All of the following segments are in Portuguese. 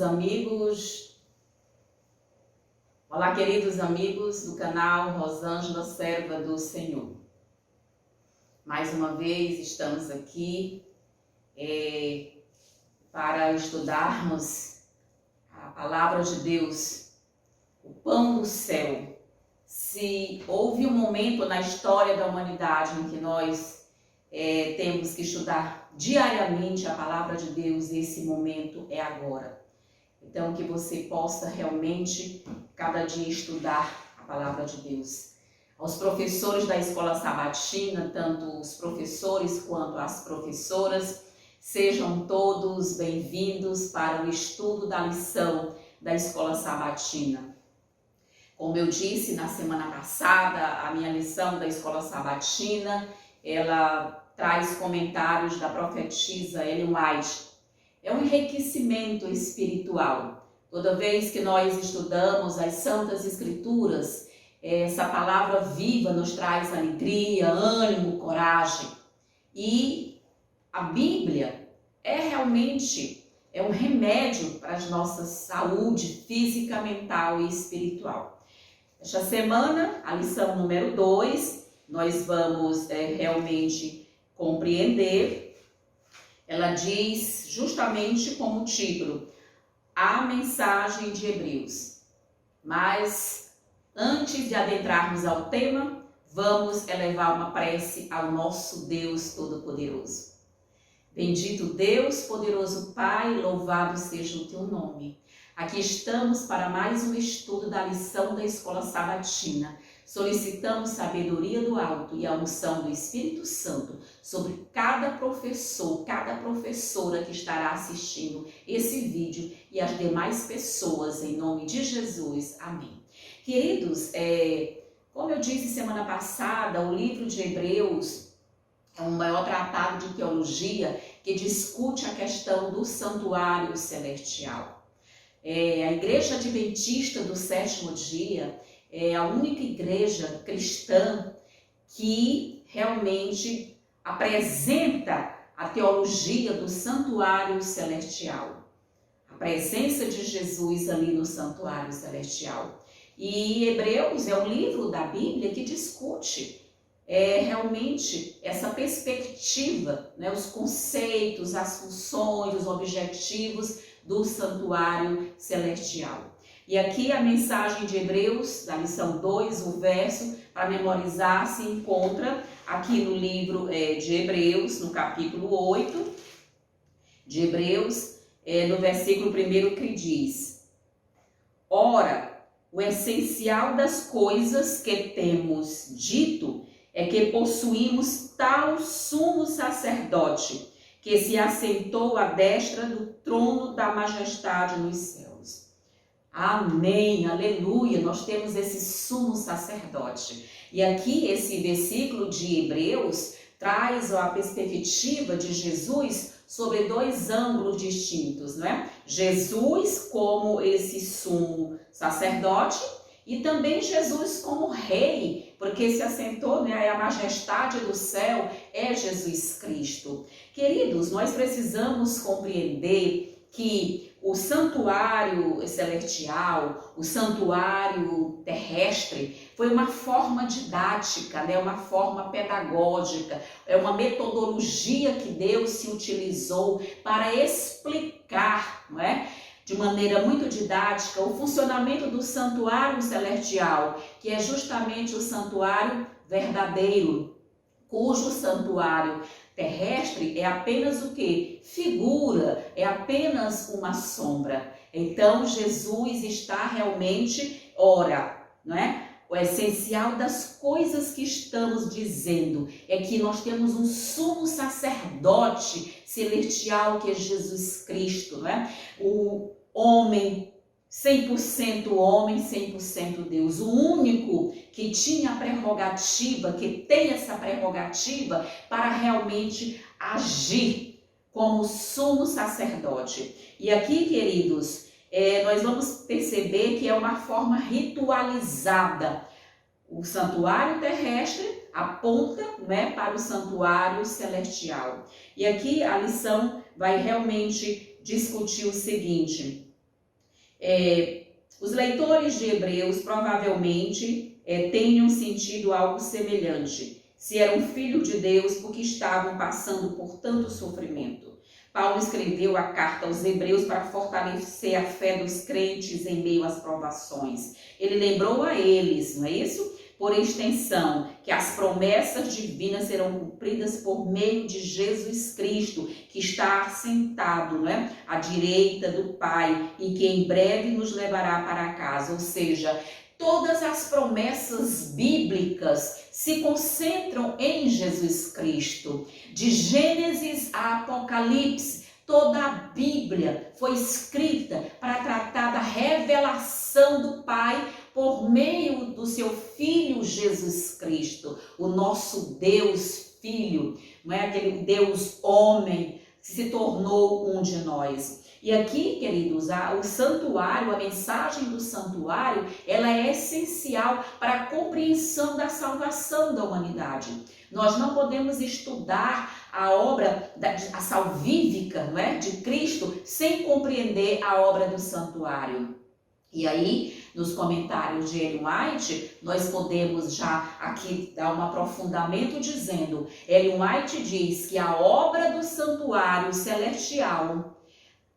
amigos. Olá, queridos amigos do canal Rosângela, serva do Senhor. Mais uma vez estamos aqui para estudarmos a palavra de Deus, o pão do céu. Se houve um momento na história da humanidade em que nós temos que estudar diariamente a palavra de Deus, esse momento é agora. Então, que você possa realmente, cada dia, estudar a palavra de Deus. Aos professores da escola sabatina, tanto os professores quanto as professoras, sejam todos bem-vindos para o estudo da lição da escola sabatina. Como eu disse na semana passada, a minha lição da escola sabatina, ela traz comentários da profetisa Ellen White. É um enriquecimento espiritual. Toda vez que nós estudamos as Santas Escrituras, essa palavra viva nos traz alegria, ânimo, coragem. E a Bíblia realmente um remédio para a nossa saúde física, mental e espiritual. Esta semana, a lição número 2, nós vamos realmente compreender. Ela diz justamente como título, a mensagem de Hebreus. Mas antes de adentrarmos ao tema, vamos elevar uma prece ao nosso Deus Todo-Poderoso. Bendito Deus, poderoso Pai, louvado seja o teu nome. Aqui estamos para mais um estudo da lição da escola sabatina. Solicitamos sabedoria do alto e a unção do Espírito Santo sobre cada professor, cada professora que estará assistindo esse vídeo e as demais pessoas, em nome de Jesus. Amém. Queridos, como eu disse semana passada, o livro de Hebreus é um maior tratado de teologia que discute a questão do santuário celestial. A Igreja Adventista do Sétimo Dia é a única igreja cristã que realmente apresenta a teologia do santuário celestial. A presença de Jesus ali no santuário celestial. E Hebreus é um livro da Bíblia que discute realmente essa perspectiva, né, os conceitos, as funções, os objetivos do santuário celestial. E aqui a mensagem de Hebreus, da lição 2, o verso, para memorizar, se encontra aqui no livro de Hebreus, no capítulo 8 de Hebreus, no versículo 1 que diz: Ora, o essencial das coisas que temos dito é que possuímos tal sumo sacerdote, que se assentou à destra do trono da majestade nos céus. Amém, aleluia, nós temos esse sumo sacerdote. E aqui esse versículo de Hebreus traz a perspectiva de Jesus sobre dois ângulos distintos, não é? Jesus como esse sumo sacerdote e também Jesus como rei, porque se assentou, né, a majestade do céu é Jesus Cristo. Queridos, nós precisamos compreender que o santuário celestial, o santuário terrestre, foi uma forma didática, né? Uma forma pedagógica, é uma metodologia que Deus se utilizou para explicar, não é? De maneira muito didática, o funcionamento do santuário celestial, que é justamente o santuário verdadeiro, cujo santuário terrestre é apenas o quê? Figura, é apenas uma sombra. Então, Jesus está realmente, não é? O essencial das coisas que estamos dizendo é que nós temos um sumo sacerdote celestial que é Jesus Cristo, não é? O homem, 100% homem, 100% Deus. O único que tinha a prerrogativa, que tem essa prerrogativa para realmente agir como sumo sacerdote. E aqui, queridos, nós vamos perceber que é uma forma ritualizada. O santuário terrestre aponta, né, para o santuário celestial. E aqui a lição vai realmente discutir o seguinte: Os leitores de Hebreus provavelmente tenham sentido algo semelhante, se eram filhos de Deus porque estavam passando por tanto sofrimento. Paulo escreveu a carta aos Hebreus para fortalecer a fé dos crentes em meio às provações. Ele lembrou a eles, não é isso? Por extensão, que as promessas divinas serão cumpridas por meio de Jesus Cristo, que está assentado, não é? À direita do Pai e que em breve nos levará para casa. Ou seja, todas as promessas bíblicas se concentram em Jesus Cristo. De Gênesis a Apocalipse, toda a Bíblia foi escrita para tratar da revelação do Pai por meio do seu Filho Jesus Cristo, o nosso Deus Filho, não é aquele Deus homem que se tornou um de nós. E aqui, queridos, o santuário, a mensagem do santuário, ela é essencial para a compreensão da salvação da humanidade. Nós não podemos estudar a obra, a salvífica, não é, de Cristo sem compreender a obra do santuário. E aí, nos comentários de Ellen White, nós podemos já aqui dar um aprofundamento dizendo, Ellen White diz que a obra do santuário celestial,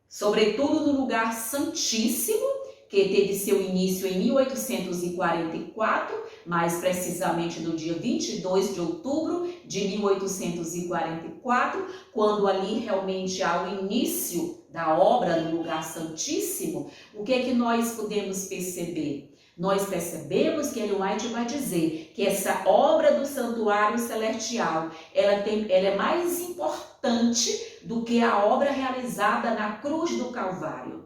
sobretudo no lugar santíssimo, que teve seu início em 1844, mais precisamente no dia 22 de outubro de 1844, quando ali realmente há o início da obra no lugar santíssimo. O que é que nós podemos perceber? Nós percebemos que Ellen White vai dizer que essa obra do santuário celestial, ela é mais importante do que a obra realizada na cruz do Calvário.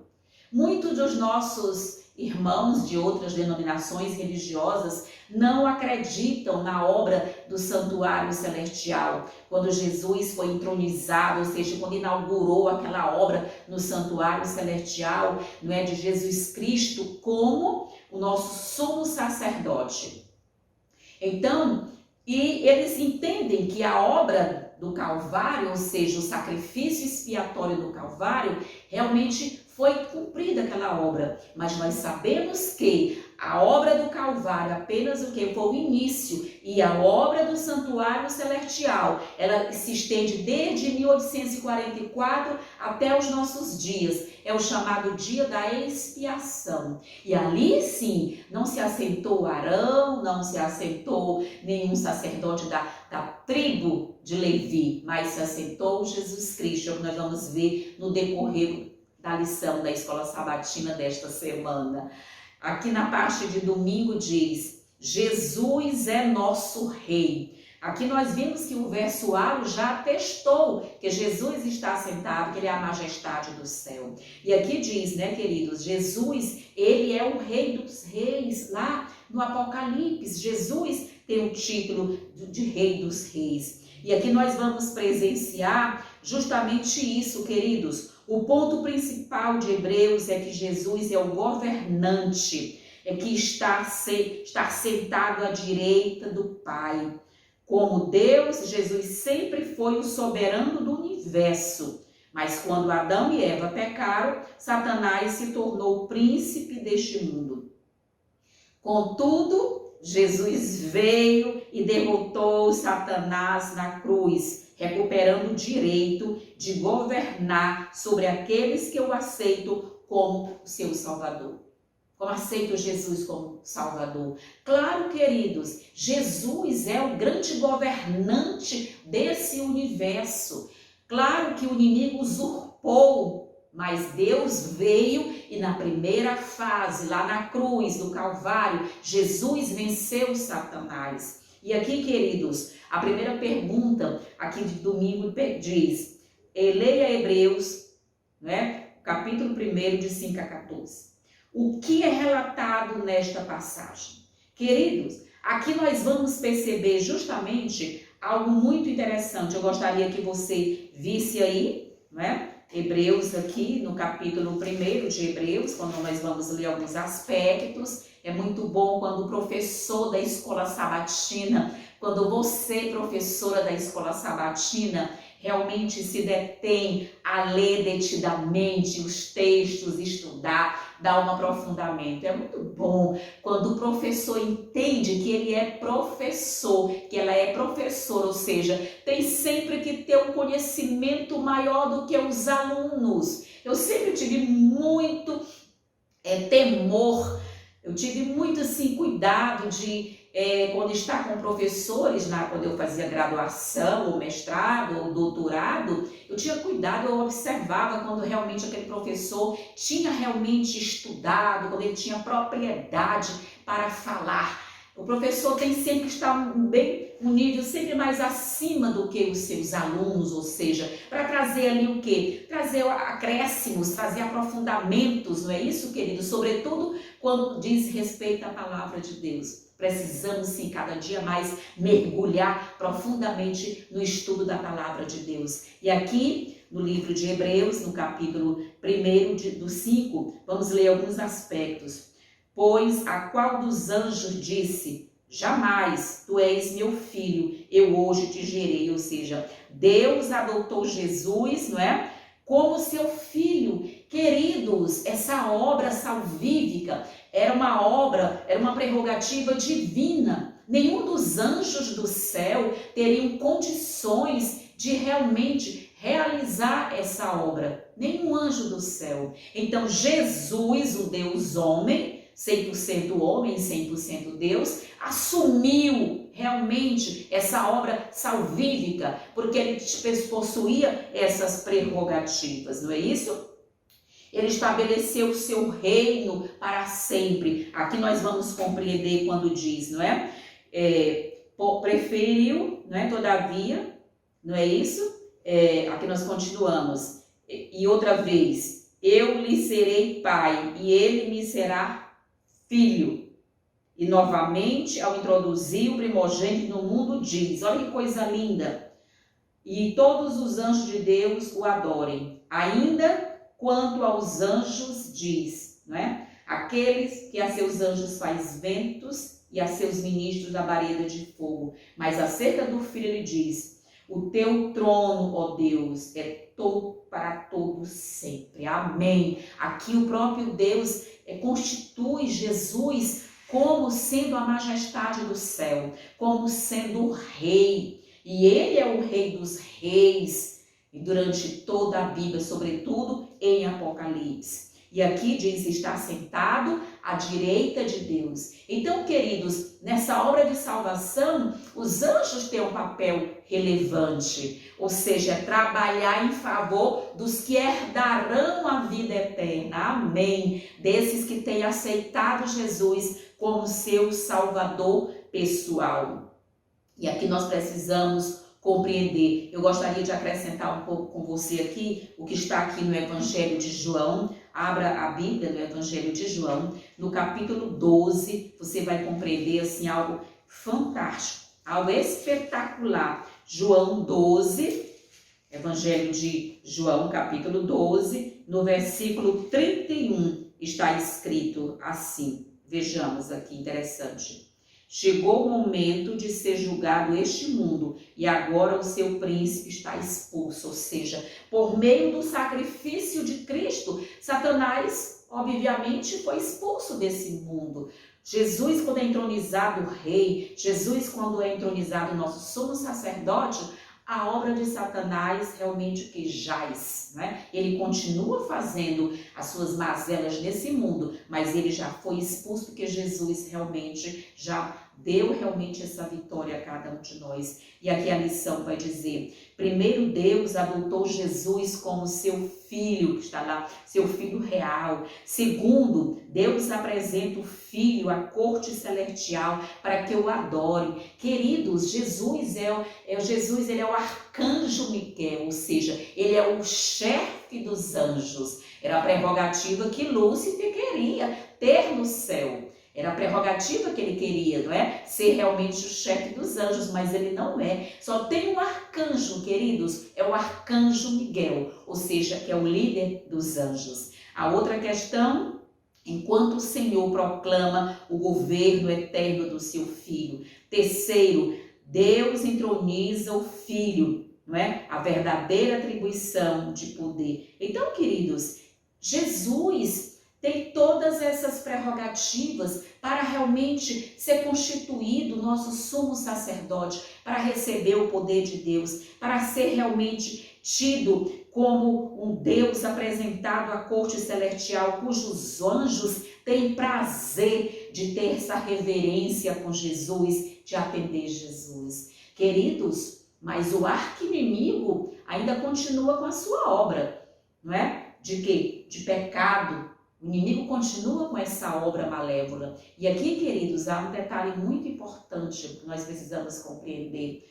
Muitos dos nossos irmãos de outras denominações religiosas não acreditam na obra do santuário celestial, quando Jesus foi entronizado, ou seja, quando inaugurou aquela obra no santuário celestial, não é, de Jesus Cristo como o nosso sumo sacerdote. Então, e eles entendem que a obra do Calvário, ou seja, o sacrifício expiatório do Calvário, realmente foi cumprida aquela obra, mas nós sabemos que a obra do Calvário apenas o que foi o início, e a obra do santuário celestial, ela se estende desde 1844 até os nossos dias. É o chamado dia da expiação. E ali sim, não se assentou Arão, não se assentou nenhum sacerdote da tribo de Levi, mas se assentou Jesus Cristo, como nós vamos ver no decorrer da lição da Escola Sabatina desta semana. Aqui na parte de domingo diz, Jesus é nosso Rei. Aqui nós vimos que o verso A já atestou que Jesus está sentado, que ele é a majestade do céu. E aqui diz, né, queridos, Jesus, ele é o Rei dos Reis. Lá no Apocalipse, Jesus tem o título de Rei dos Reis. E aqui nós vamos presenciar justamente isso, queridos. O ponto principal de Hebreus é que Jesus é o governante, é que está sentado à direita do Pai. Como Deus, Jesus sempre foi o soberano do universo. Mas quando Adão e Eva pecaram, Satanás se tornou o príncipe deste mundo. Contudo, Jesus veio e derrotou Satanás na cruz, recuperando o direito de governar sobre aqueles que o aceitam como seu Salvador. Como aceitam Jesus como Salvador. Claro, queridos, Jesus é o grande governante desse universo. Claro que o inimigo usurpou, mas Deus veio e na primeira fase, lá na cruz, no Calvário, Jesus venceu Satanás. E aqui, queridos, a primeira pergunta aqui de domingo diz, leia Hebreus, né, capítulo 1, de 5 a 14. O que é relatado nesta passagem? Queridos, aqui nós vamos perceber justamente algo muito interessante. Eu gostaria que você visse aí, né? Hebreus aqui no capítulo 1 de Hebreus, quando nós vamos ler alguns aspectos. É muito bom quando o professor da escola sabatina, quando você, professora da escola sabatina, realmente se detém a ler detidamente os textos, estudar, dar um aprofundamento. É muito bom quando o professor entende que ele é professor, que ela é professora, ou seja, tem sempre que ter um conhecimento maior do que os alunos. Eu sempre tive muito temor, eu tive muito assim, cuidado de, quando está com professores, quando eu fazia graduação, ou mestrado, ou doutorado, eu tinha cuidado, eu observava quando realmente aquele professor tinha realmente estudado, quando ele tinha propriedade para falar. O professor tem sempre que estar um nível sempre mais acima do que os seus alunos, ou seja, para trazer ali o quê? Trazer acréscimos, trazer aprofundamentos, não é isso, querido? Sobretudo quando diz respeito à palavra de Deus. Precisamos, sim, cada dia mais mergulhar profundamente no estudo da palavra de Deus. E aqui, no livro de Hebreus, no capítulo 1 do 5, vamos ler alguns aspectos. Pois a qual dos anjos disse, jamais, tu és meu filho, eu hoje te gerei. Ou seja, Deus adotou Jesus, não é? Como seu filho. Queridos, essa obra salvífica era uma prerrogativa divina. Nenhum dos anjos do céu teriam condições de realmente realizar essa obra. Nenhum anjo do céu. Então, Jesus, o Deus homem, 100% homem, 100% Deus, assumiu realmente essa obra salvífica, porque ele possuía essas prerrogativas, não é isso? Ele estabeleceu o seu reino para sempre. Aqui nós vamos compreender quando diz, não é? Preferiu, não é? Todavia, não é isso? Aqui nós continuamos. E outra vez, eu lhe serei pai e ele me será filho. E novamente, ao introduzir o primogênito no mundo, diz, olha que coisa linda, e todos os anjos de Deus o adorem. Ainda quanto aos anjos diz, não é? Aqueles que a seus anjos faz ventos e a seus ministros labareda de fogo. Mas acerca do filho ele diz, o teu trono, ó Deus, é todo para todos sempre. Amém. Aqui o próprio Deus constitui Jesus como sendo a majestade do céu, como sendo o rei. E ele é o rei dos reis. E durante toda a Bíblia, sobretudo em Apocalipse. E aqui diz, está sentado à direita de Deus. Então, queridos, nessa obra de salvação, os anjos têm um papel relevante. Ou seja, trabalhar em favor dos que herdarão a vida eterna. Amém. Desses que têm aceitado Jesus como seu Salvador pessoal. E aqui nós precisamos compreender. Eu gostaria de acrescentar um pouco com você aqui, o que está aqui no Evangelho de João. Abra a Bíblia no Evangelho de João, no capítulo 12, você vai compreender assim algo fantástico, algo espetacular. João 12, Evangelho de João, capítulo 12, no versículo 31, está escrito assim. Vejamos aqui, interessante. Chegou o momento de ser julgado este mundo e agora o seu príncipe está expulso. Ou seja, por meio do sacrifício de Cristo, Satanás, obviamente, foi expulso desse mundo. Jesus, quando é entronizado rei, Jesus, quando é entronizado nosso sumo sacerdote, a obra de Satanás realmente que jaz, né? Ele continua fazendo as suas mazelas nesse mundo, mas ele já foi expulso porque Jesus realmente já deu realmente essa vitória a cada um de nós. E aqui a lição vai dizer, primeiro Deus adotou Jesus como seu filho, que está lá, seu filho real. Segundo, Deus apresenta o filho à corte celestial para que o adore. Queridos, Jesus ele é o arcanjo Miguel, ou seja, ele é o chefe dos anjos. Era a prerrogativa que Lúcifer queria ter no céu. Era a prerrogativa que ele queria, não é? Ser realmente o chefe dos anjos, mas ele não é. Só tem um arcanjo, queridos, é o arcanjo Miguel, ou seja, que é o líder dos anjos. A outra questão, enquanto o Senhor proclama o governo eterno do seu Filho. Terceiro, Deus entroniza o Filho, não é? A verdadeira atribuição de poder. Então, queridos, Jesus tem todas essas prerrogativas para realmente ser constituído nosso sumo sacerdote, para receber o poder de Deus, para ser realmente tido como um Deus apresentado à corte celestial, cujos anjos têm prazer de ter essa reverência com Jesus, de atender Jesus. Queridos, mas o arqui-inimigo ainda continua com a sua obra, não é? De quê? De pecado. O inimigo continua com essa obra malévola. E aqui, queridos, há um detalhe muito importante que nós precisamos compreender.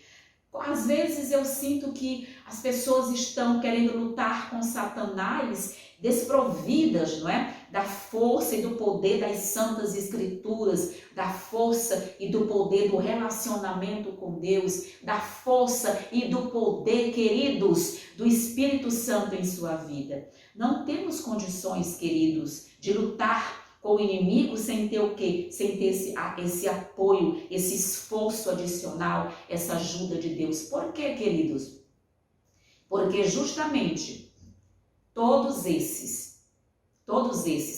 Às vezes eu sinto que as pessoas estão querendo lutar com Satanás desprovidas, não é? Da força e do poder das santas escrituras, da força e do poder do relacionamento com Deus, da força e do poder, queridos, do Espírito Santo em sua vida. Não temos condições, queridos, de lutar com o inimigo sem ter o quê? Sem ter esse apoio, esse esforço adicional, essa ajuda de Deus. Por quê, queridos? Porque justamente todos esses,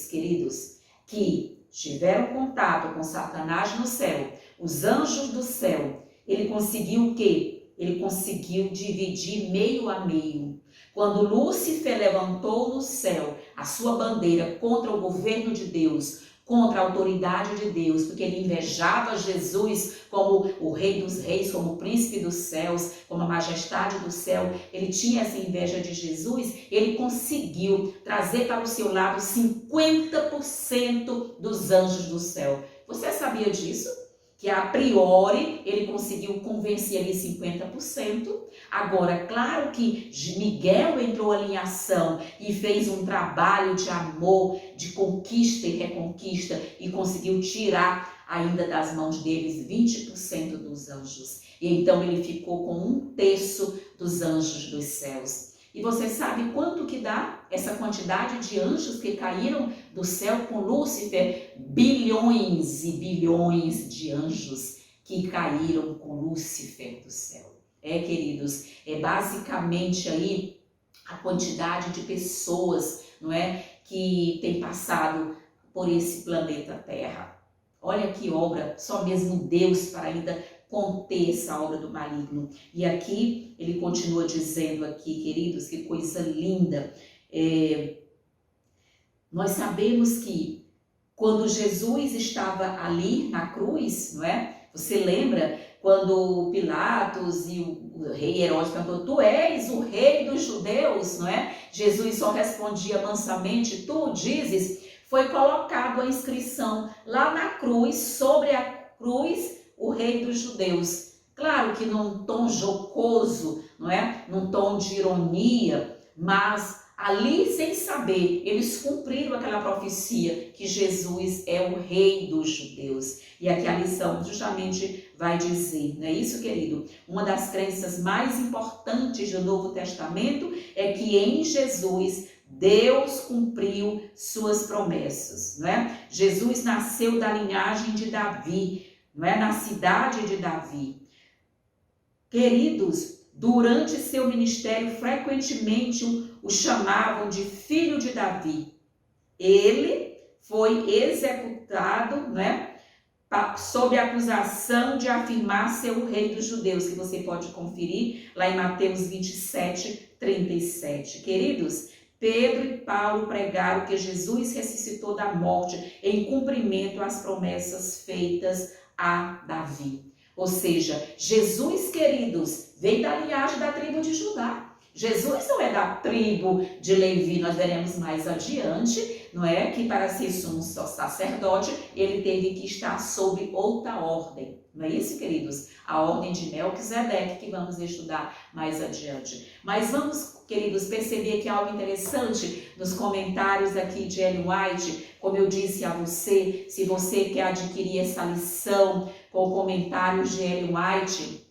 queridos, que tiveram contato com Satanás no céu, os anjos do céu, ele conseguiu o quê? Ele conseguiu dividir meio a meio. Quando Lúcifer levantou no céu a sua bandeira contra o governo de Deus, contra a autoridade de Deus, porque ele invejava Jesus como o rei dos reis, como o príncipe dos céus, como a majestade do céu, ele tinha essa inveja de Jesus, ele conseguiu trazer para o seu lado 50% dos anjos do céu. Você sabia disso? Que a priori ele conseguiu convencer ali 50%. Agora, claro que Miguel entrou ali em ação e fez um trabalho de amor, de conquista e reconquista e conseguiu tirar ainda das mãos deles 20% dos anjos. E então ele ficou com 1/3 dos anjos dos céus. E você sabe quanto que dá essa quantidade de anjos que caíram do céu com Lúcifer? Bilhões e bilhões de anjos que caíram com Lúcifer do céu. Queridos, é basicamente aí a quantidade de pessoas, não é, que tem passado por esse planeta Terra. Olha que obra, só mesmo Deus para ainda conter essa obra do maligno. E aqui, ele continua dizendo aqui, queridos, que coisa linda. Nós sabemos que quando Jesus estava ali na cruz, não é? Você lembra quando Pilatos e o rei Herodes perguntou, tu és o rei dos judeus, não é? Jesus só respondia mansamente, tu dizes. Foi colocado a inscrição lá na cruz, sobre a cruz, o rei dos judeus. Claro que num tom jocoso, não é? Num tom de ironia, mas ali, sem saber, eles cumpriram aquela profecia que Jesus é o rei dos judeus. E aqui a lição justamente vai dizer, não é isso, querido? Uma das crenças mais importantes do Novo Testamento é que em Jesus Deus cumpriu suas promessas, não é? Jesus nasceu da linhagem de Davi, não é? Na cidade de Davi. Queridos, durante seu ministério, frequentemente o chamavam de filho de Davi. Ele foi executado, né, sob a acusação de afirmar ser o rei dos judeus, que você pode conferir lá em Mateus 27:37. Queridos, Pedro e Paulo pregaram que Jesus ressuscitou da morte em cumprimento às promessas feitas a Davi. Ou seja, Jesus, queridos, vem da linhagem da tribo de Judá. Jesus não é da tribo de Levi, nós veremos mais adiante, não é? Que para ser sumo sacerdote, ele teve que estar sob outra ordem. Não é isso, queridos? A ordem de Melquisedeque, que vamos estudar mais adiante. Mas vamos, queridos, perceber que algo interessante nos comentários aqui de Ellen White, como eu disse a você, se você quer adquirir essa lição com comentários de Ellen White,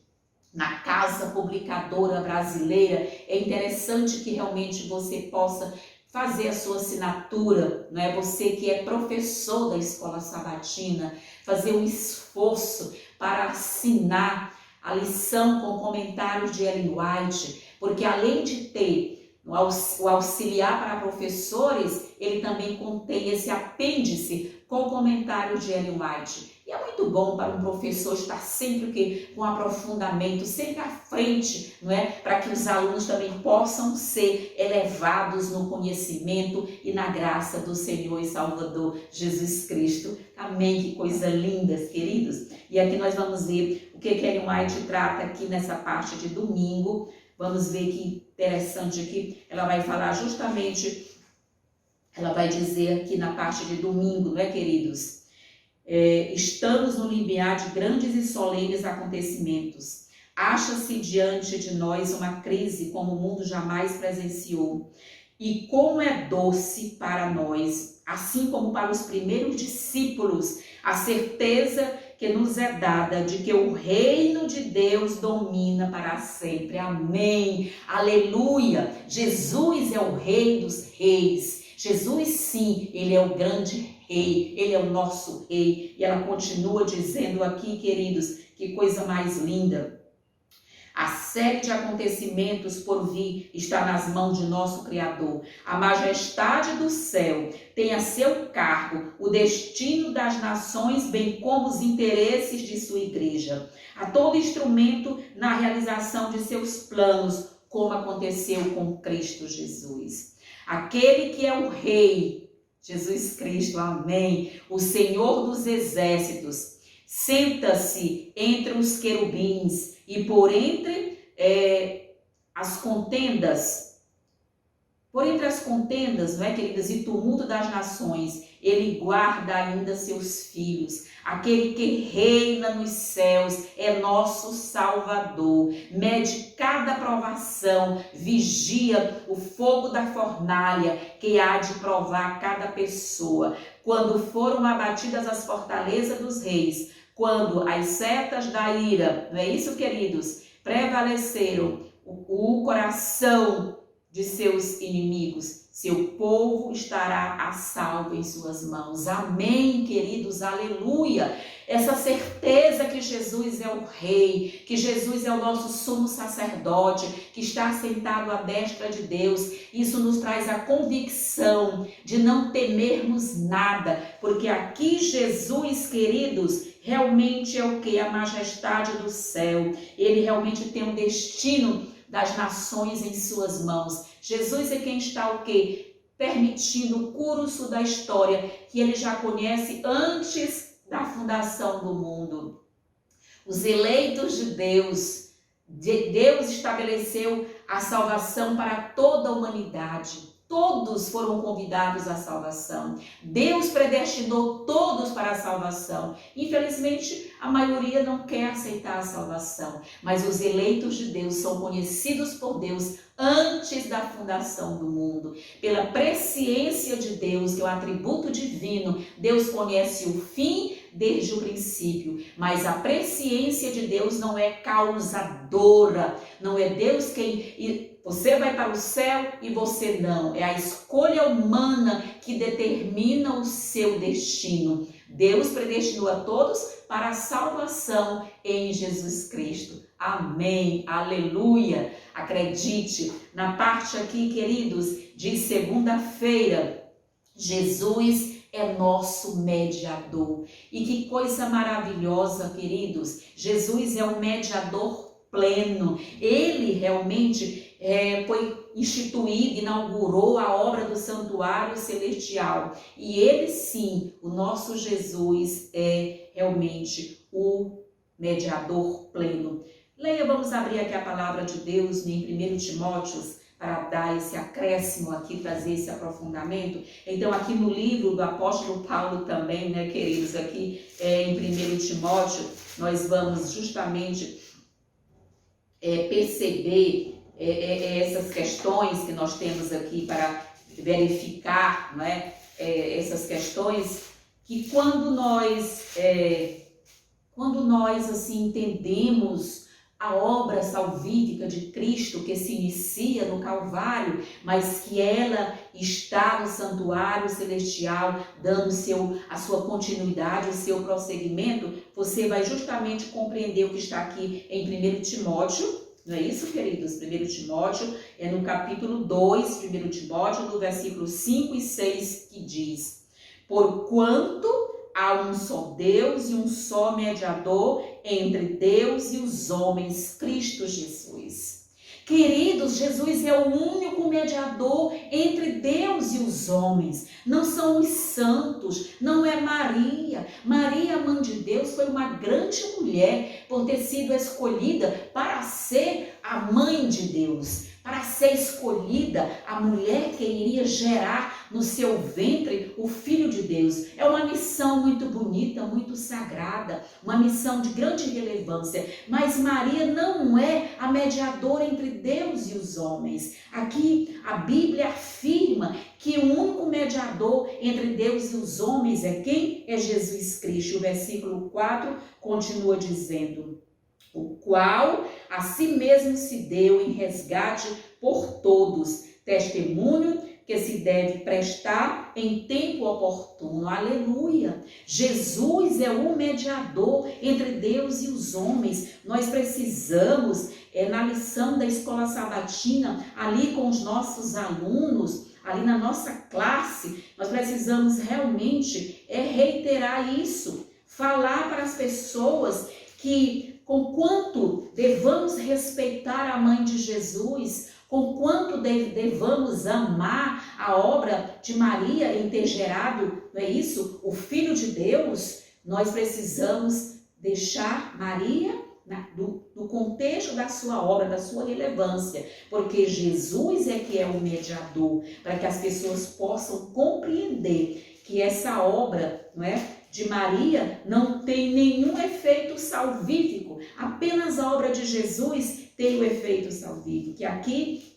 na Casa Publicadora Brasileira, é interessante que realmente você possa fazer a sua assinatura, não é? Você que é professor da Escola Sabatina, fazer um esforço para assinar a lição com comentários de Ellen White, porque além de ter O auxiliar para professores, ele também contém esse apêndice com comentário de Ellen White. E é muito bom para um professor estar sempre com aprofundamento, sempre à frente, não é? Para que os alunos também possam ser elevados no conhecimento e na graça do Senhor e Salvador Jesus Cristo. Amém? Que coisa linda, queridos. E aqui nós vamos ver o que Ellen White trata aqui nessa parte de domingo. Vamos ver que interessante aqui. Ela vai falar justamente, ela vai dizer aqui na parte de domingo, não é, queridos? Estamos no limiar de grandes e solenes acontecimentos. Acha-se diante de nós uma crise como o mundo jamais presenciou. E como é doce para nós, assim como para os primeiros discípulos, a certeza que nos é dada de que o reino de Deus domina para sempre. Amém. Aleluia. Jesus é o Rei dos Reis. Jesus, sim, ele é o grande Rei, ele é o nosso Rei. E ela continua dizendo aqui, queridos, que coisa mais linda. A série de acontecimentos por vir está nas mãos de nosso Criador. A majestade do céu tem a seu cargo o destino das nações, bem como os interesses de sua igreja. A todo instrumento na realização de seus planos, como aconteceu com Cristo Jesus. Aquele que é o Rei, Jesus Cristo, amém, o Senhor dos exércitos, senta-se entre os querubins e por entre as contendas, não é, queridas, e tumulto das nações, ele guarda ainda seus filhos. Aquele que reina nos céus é nosso Salvador. Mede cada provação, vigia o fogo da fornalha que há de provar cada pessoa. Quando foram abatidas as fortalezas dos reis, quando as setas da ira, não é isso, queridos, prevaleceram o coração de seus inimigos, seu povo estará a salvo em suas mãos. Amém, queridos, aleluia. Essa certeza que Jesus é o Rei, que Jesus é o nosso sumo sacerdote, que está sentado à destra de Deus, isso nos traz a convicção de não temermos nada, porque aqui Jesus, queridos, realmente é o que? A majestade do céu. Ele realmente tem um destino das nações em suas mãos. Jesus é quem está o quê? Permitindo o curso da história que ele já conhece antes da fundação do mundo. Os eleitos de Deus, Deus estabeleceu a salvação para toda a humanidade. Todos foram convidados à salvação. Deus predestinou todos para a salvação. Infelizmente, a maioria não quer aceitar a salvação. Mas os eleitos de Deus são conhecidos por Deus antes da fundação do mundo. Pela presciência de Deus, que é o atributo divino, Deus conhece o fim desde o princípio. Mas a presciência de Deus não é causadora. Não é Deus quem... Você vai para o céu e você não. É a escolha humana que determina o seu destino. Deus predestinou a todos para a salvação em Jesus Cristo. Amém. Aleluia. Acredite. Na parte aqui, queridos, de segunda-feira, Jesus é nosso mediador. E que coisa maravilhosa, queridos. Jesus é um mediador pleno. Ele realmente foi instituído, inaugurou a obra do santuário celestial. E ele sim, o nosso Jesus, é realmente o mediador pleno. Leia, vamos abrir aqui a palavra de Deus em 1 Timóteo, para dar esse acréscimo aqui, trazer esse aprofundamento. Então, aqui no livro do apóstolo Paulo também, né, queridos, aqui em 1 Timóteo, nós vamos justamente perceber essas questões que nós temos aqui para verificar, não é? Essas questões que quando nós assim entendemos a obra salvífica de Cristo que se inicia no Calvário, mas que ela está no santuário celestial, dando a sua continuidade, o seu prosseguimento, você vai justamente compreender o que está aqui em 1 Timóteo, Não é isso, queridos? 1 Timóteo é no capítulo 2 de 1 Timóteo, no versículo 5 e 6, que diz: porquanto há um só Deus e um só mediador entre Deus e os homens, Cristo Jesus. Queridos, Jesus é o único mediador entre Deus e os homens. Não são os santos, não é Maria. Maria, mãe de Deus, foi uma grande mulher por ter sido escolhida para ser a mãe de Deus, para ser escolhida a mulher que iria gerar no seu ventre o Filho de Deus. É uma missão muito bonita, muito sagrada, uma missão de grande relevância. Mas Maria não é a mediadora entre Deus e os homens. Aqui a Bíblia afirma que o único mediador entre Deus e os homens é quem? É Jesus Cristo. O versículo 4 continua dizendo: o qual a si mesmo se deu em resgate por todos, testemunho que se deve prestar em tempo oportuno. Aleluia! Jesus é o mediador entre Deus e os homens. Nós precisamos, na lição da escola sabatina, ali com os nossos alunos, ali na nossa classe, nós precisamos realmente reiterar isso, falar para as pessoas que com quanto devamos respeitar a mãe de Jesus, com quanto devamos amar a obra de Maria em ter gerado, não é isso? O Filho de Deus, nós precisamos deixar Maria no contexto da sua obra, da sua relevância, porque Jesus é que é o mediador, para que as pessoas possam compreender que essa obra, não é, de Maria não tem nenhum efeito salvífico, apenas a obra de Jesus tem o efeito salvífico, que aqui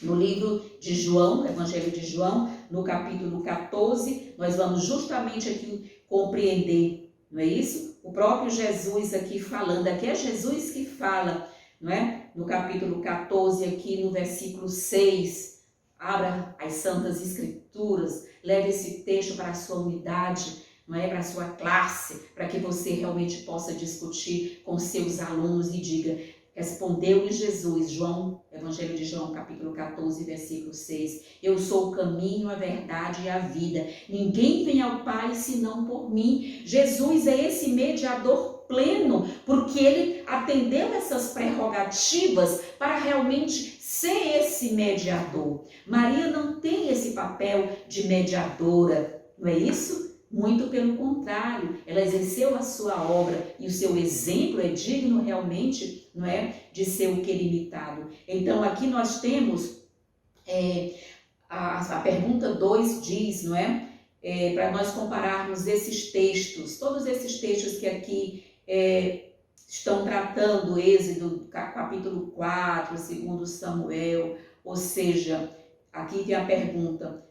no livro de João, Evangelho de João, no capítulo 14, nós vamos justamente aqui compreender, não é isso? O próprio Jesus aqui falando, aqui é Jesus que fala, não é? No capítulo 14, aqui no versículo 6, abra as Santas Escrituras, leve esse texto para a sua unidade, não é, para a sua classe, para que você realmente possa discutir com seus alunos e diga: respondeu-lhe Jesus, João, Evangelho de João, capítulo 14, versículo 6, eu sou o caminho, a verdade e a vida, ninguém vem ao Pai senão por mim. Jesus é esse mediador pleno, porque ele atendeu essas prerrogativas para realmente ser esse mediador. Maria não tem esse papel de mediadora, não é isso? Muito pelo contrário, ela exerceu a sua obra e o seu exemplo é digno realmente, não é, de ser o que ele imitado. Então aqui nós temos, a pergunta 2 diz, não é, para nós compararmos esses textos, todos esses textos que aqui estão tratando, Êxodo capítulo 4, 2 Samuel, ou seja, aqui tem a pergunta: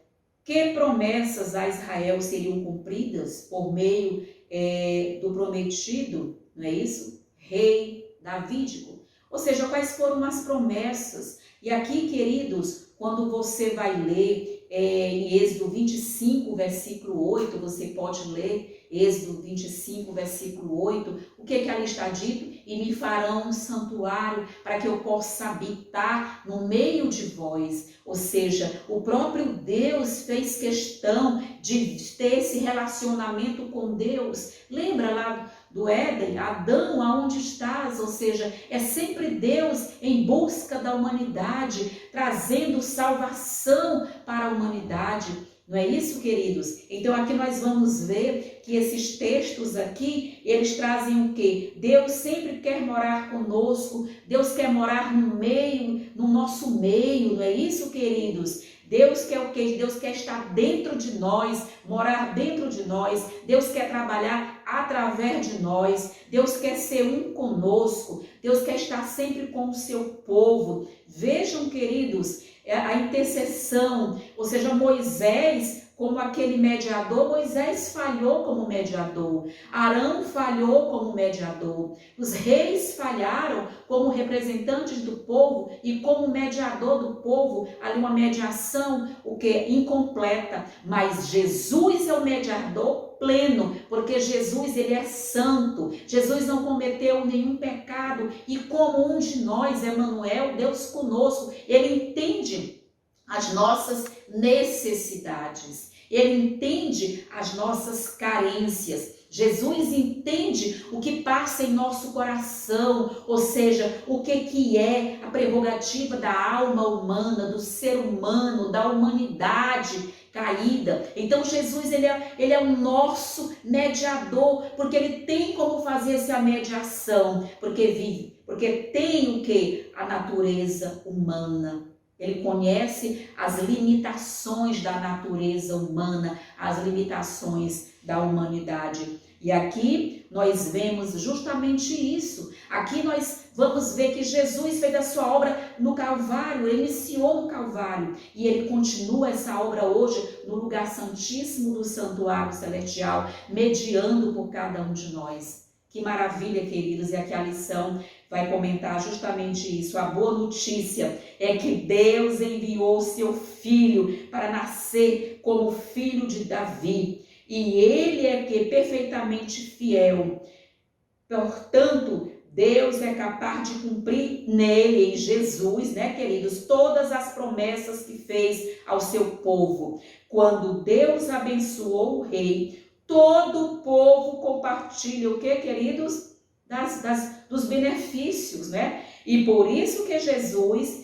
que promessas a Israel seriam cumpridas por meio do prometido, não é isso? Rei davídico. Ou seja, quais foram as promessas? E aqui, queridos, quando você vai ler em Êxodo 25, versículo 8, você pode ler Êxodo 25, versículo 8, o que ali está dito? E me farão um santuário para que eu possa habitar no meio de vós. Ou seja, o próprio Deus fez questão de ter esse relacionamento com Deus. Lembra lá do Éden, Adão, aonde estás? Ou seja, é sempre Deus em busca da humanidade, trazendo salvação para a humanidade. Não é isso, queridos? Então aqui nós vamos ver que esses textos aqui, eles trazem o quê? Deus sempre quer morar conosco, Deus quer morar no nosso meio, não é isso, queridos? Deus quer o quê? Deus quer estar dentro de nós, morar dentro de nós, Deus quer trabalhar através de nós, Deus quer ser um conosco, Deus quer estar sempre com o seu povo. Vejam, queridos, a intercessão, ou seja, Moisés, como aquele mediador, Moisés falhou como mediador, Arão falhou como mediador, os reis falharam como representantes do povo e como mediador do povo, ali uma mediação, o que? Incompleta, mas Jesus é o mediador pleno, porque Jesus, ele é santo, Jesus não cometeu nenhum pecado e como um de nós, Emanuel, Deus conosco, ele entende as nossas necessidades, ele entende as nossas carências, Jesus entende o que passa em nosso coração, ou seja, o que é a prerrogativa da alma humana, do ser humano, da humanidade caída. Então Jesus, ele é o nosso mediador, porque ele tem como fazer essa mediação, porque tem o que? A natureza humana. Ele conhece as limitações da natureza humana, as limitações da humanidade. E aqui nós vemos justamente isso. Aqui nós vamos ver que Jesus fez a sua obra no Calvário, ele iniciou no Calvário. E ele continua essa obra hoje no lugar santíssimo do santuário celestial, mediando por cada um de nós. Que maravilha, queridos, e aqui a lição vai comentar justamente isso. A boa notícia é que Deus enviou seu Filho para nascer como filho de Davi. E ele é que perfeitamente fiel. Portanto, Deus é capaz de cumprir nele, em Jesus, né, queridos, todas as promessas que fez ao seu povo. Quando Deus abençoou o rei, todo o povo compartilha o que, queridos? Dos benefícios, né? E por isso que Jesus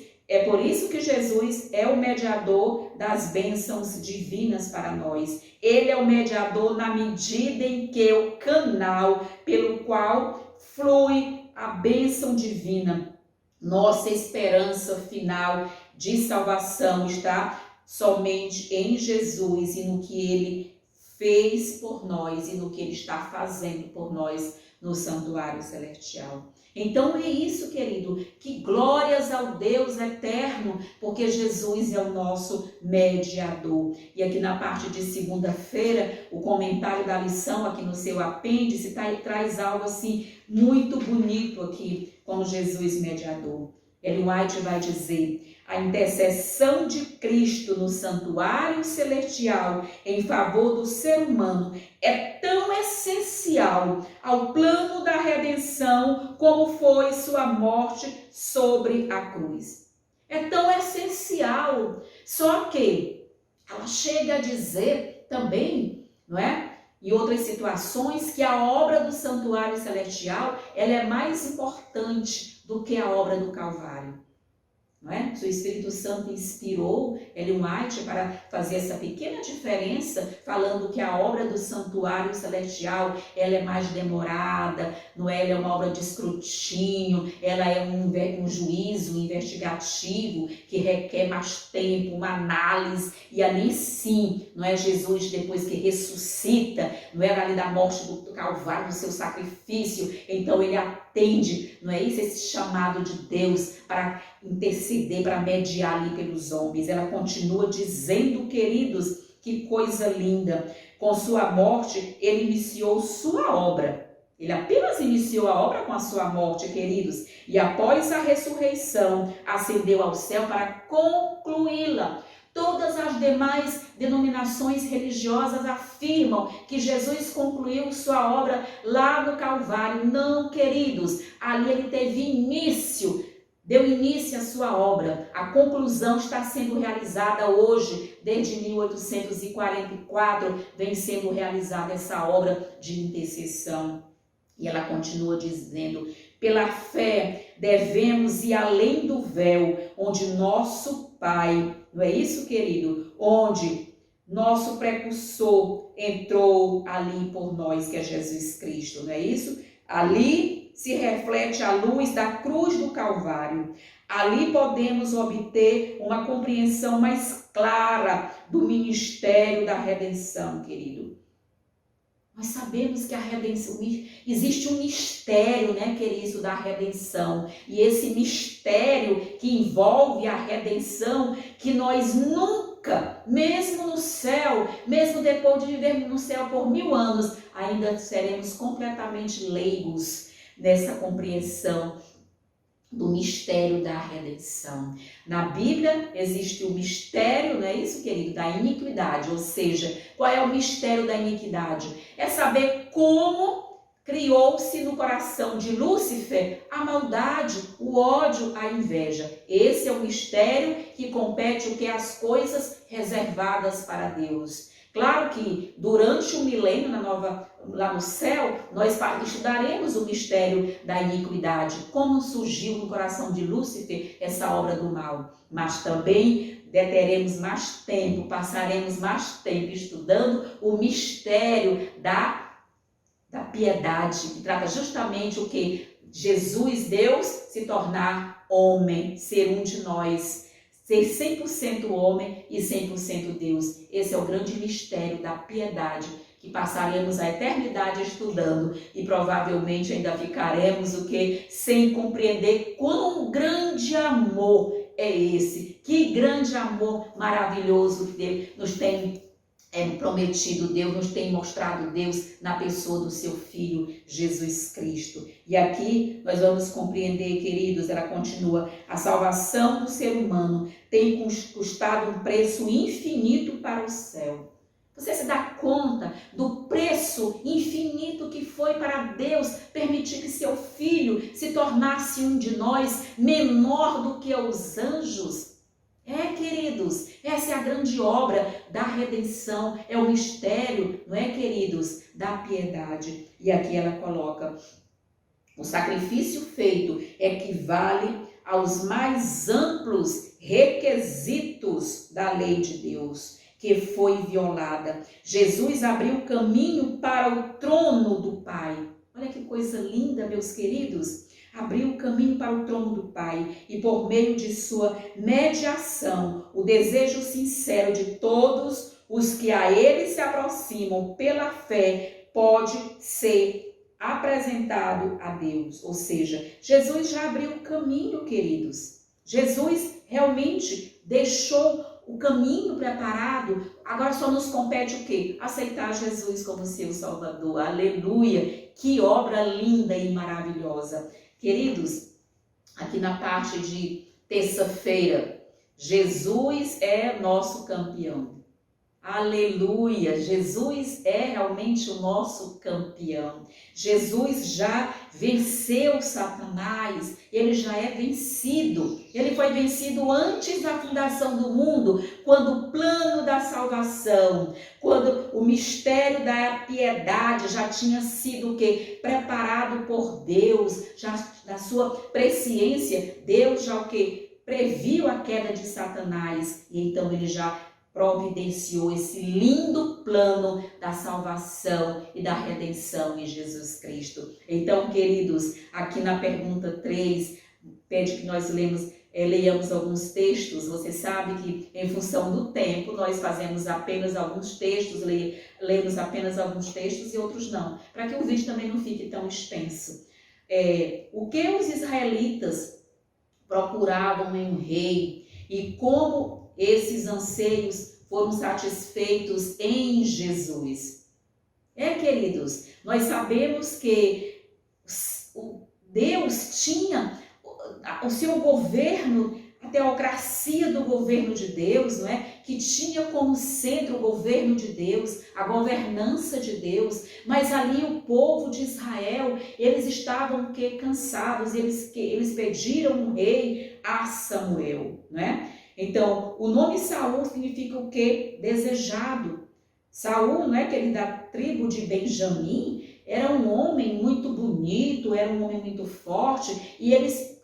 é o mediador das bênçãos divinas para nós. Ele é o mediador na medida em que o canal pelo qual flui a bênção divina. Nossa esperança final de salvação está somente em Jesus e no que ele fez por nós e no que ele está fazendo por nós no santuário celestial. Então é isso, querido, que glórias ao Deus eterno, porque Jesus é o nosso mediador. E aqui na parte de segunda-feira, o comentário da lição aqui no seu apêndice traz algo assim muito bonito aqui, como Jesus mediador. Ellen White vai dizer: a intercessão de Cristo no santuário celestial em favor do ser humano é tão essencial ao plano da redenção como foi sua morte sobre a cruz. É tão essencial, só que ela chega a dizer também, não é? Em outras situações, que a obra do santuário celestial ela é mais importante do que a obra do Calvário. Não é? O Espírito Santo inspirou Ellen White para fazer essa pequena diferença, falando que a obra do santuário celestial ela é mais demorada, não é? Ela é uma obra de escrutínio, ela é um juízo investigativo que requer mais tempo, uma análise, e ali sim, não é? Jesus, depois que ressuscita, não é? Ali da morte do Calvário, do seu sacrifício, então ele atende, não é isso? Esse chamado de Deus para interceder, para mediar ali pelos homens. Ela continua dizendo, queridos, que coisa linda. Com sua morte, ele iniciou sua obra. Ele apenas iniciou a obra com a sua morte, queridos. E após a ressurreição, ascendeu ao céu para concluí-la. Todas as demais denominações religiosas afirmam que Jesus concluiu sua obra lá no Calvário. Não, queridos, ali ele teve início, deu início à sua obra. A conclusão está sendo realizada hoje, desde 1844, vem sendo realizada essa obra de intercessão. E ela continua dizendo: pela fé devemos ir além do véu, onde nosso Pai, não é isso, querido? Onde nosso precursor entrou ali por nós, que é Jesus Cristo, não é isso? Ali se reflete a luz da cruz do Calvário. Ali podemos obter uma compreensão mais clara do ministério da redenção, querido. Nós sabemos que a redenção, existe um mistério, né, querido, da redenção. E esse mistério que envolve a redenção, que nós nunca, mesmo no céu, mesmo depois de vivermos no céu por 1000 anos, ainda seremos completamente leigos nessa compreensão do mistério da redenção. Na Bíblia existe o mistério, não é isso, querido, da iniquidade, ou seja, qual é o mistério da iniquidade? É saber como criou-se no coração de Lúcifer a maldade, o ódio, a inveja. Esse é o mistério que compete o que? As coisas reservadas para Deus. Claro que durante o milênio lá no céu, nós estudaremos o mistério da iniquidade, como surgiu no coração de Lúcifer essa obra do mal. Mas também teremos mais tempo, passaremos mais tempo estudando o mistério da piedade, que trata justamente o que? Jesus, Deus, se tornar homem, ser um de nós. Ser 100% homem e 100% Deus. Esse é o grande mistério da piedade, que passaremos a eternidade estudando e provavelmente ainda ficaremos o quê? Sem compreender quão grande amor é esse. Que grande amor maravilhoso que Deus nos tem prometido, Deus nos tem mostrado Deus na pessoa do seu Filho, Jesus Cristo. E aqui nós vamos compreender, queridos, ela continua, a salvação do ser humano tem custado um preço infinito para o céu. Você se dá conta do preço infinito que foi para Deus permitir que seu Filho se tornasse um de nós, menor do que os anjos? Queridos, essa é a grande obra da redenção, é o mistério, não é, queridos, da piedade. E aqui ela coloca, o sacrifício feito equivale aos mais amplos requisitos da lei de Deus, que foi violada. Jesus abriu caminho para o trono do Pai. Olha que coisa linda, meus queridos. Abriu o caminho para o trono do Pai e por meio de sua mediação, o desejo sincero de todos os que a ele se aproximam pela fé pode ser apresentado a Deus. Ou seja, Jesus já abriu o caminho, queridos. Jesus realmente deixou o caminho preparado. Agora só nos compete o quê? Aceitar Jesus como seu Salvador. Aleluia! Que obra linda e maravilhosa. Queridos, aqui na parte de terça-feira, Jesus é nosso campeão. Aleluia! Jesus é realmente o nosso campeão. Jesus já venceu Satanás, ele já é vencido. Ele foi vencido antes da fundação do mundo, quando o plano da salvação, quando o mistério da piedade já tinha sido o quê? Preparado por Deus, já na sua presciência, Deus já o quê? Previu a queda de Satanás, e então ele já providenciou esse lindo plano da salvação e da redenção em Jesus Cristo. Então, queridos, aqui na pergunta 3, pede que nós leiamos alguns textos. Você sabe que em função do tempo nós fazemos apenas alguns textos, lemos apenas alguns textos e outros não, para que o vídeo também não fique tão extenso. O que os israelitas procuravam em um rei e como esses anseios foram satisfeitos em Jesus. Queridos, nós sabemos que Deus tinha o seu governo, a teocracia do governo de Deus, não é? Que tinha como centro o governo de Deus, a governança de Deus, mas ali o povo de Israel, eles estavam cansados, eles pediram um rei a Samuel, não é? Então, o nome Saul significa o quê? Desejado. Saul, não é, aquele da tribo de Benjamim, era um homem muito bonito, era um homem muito forte, e eles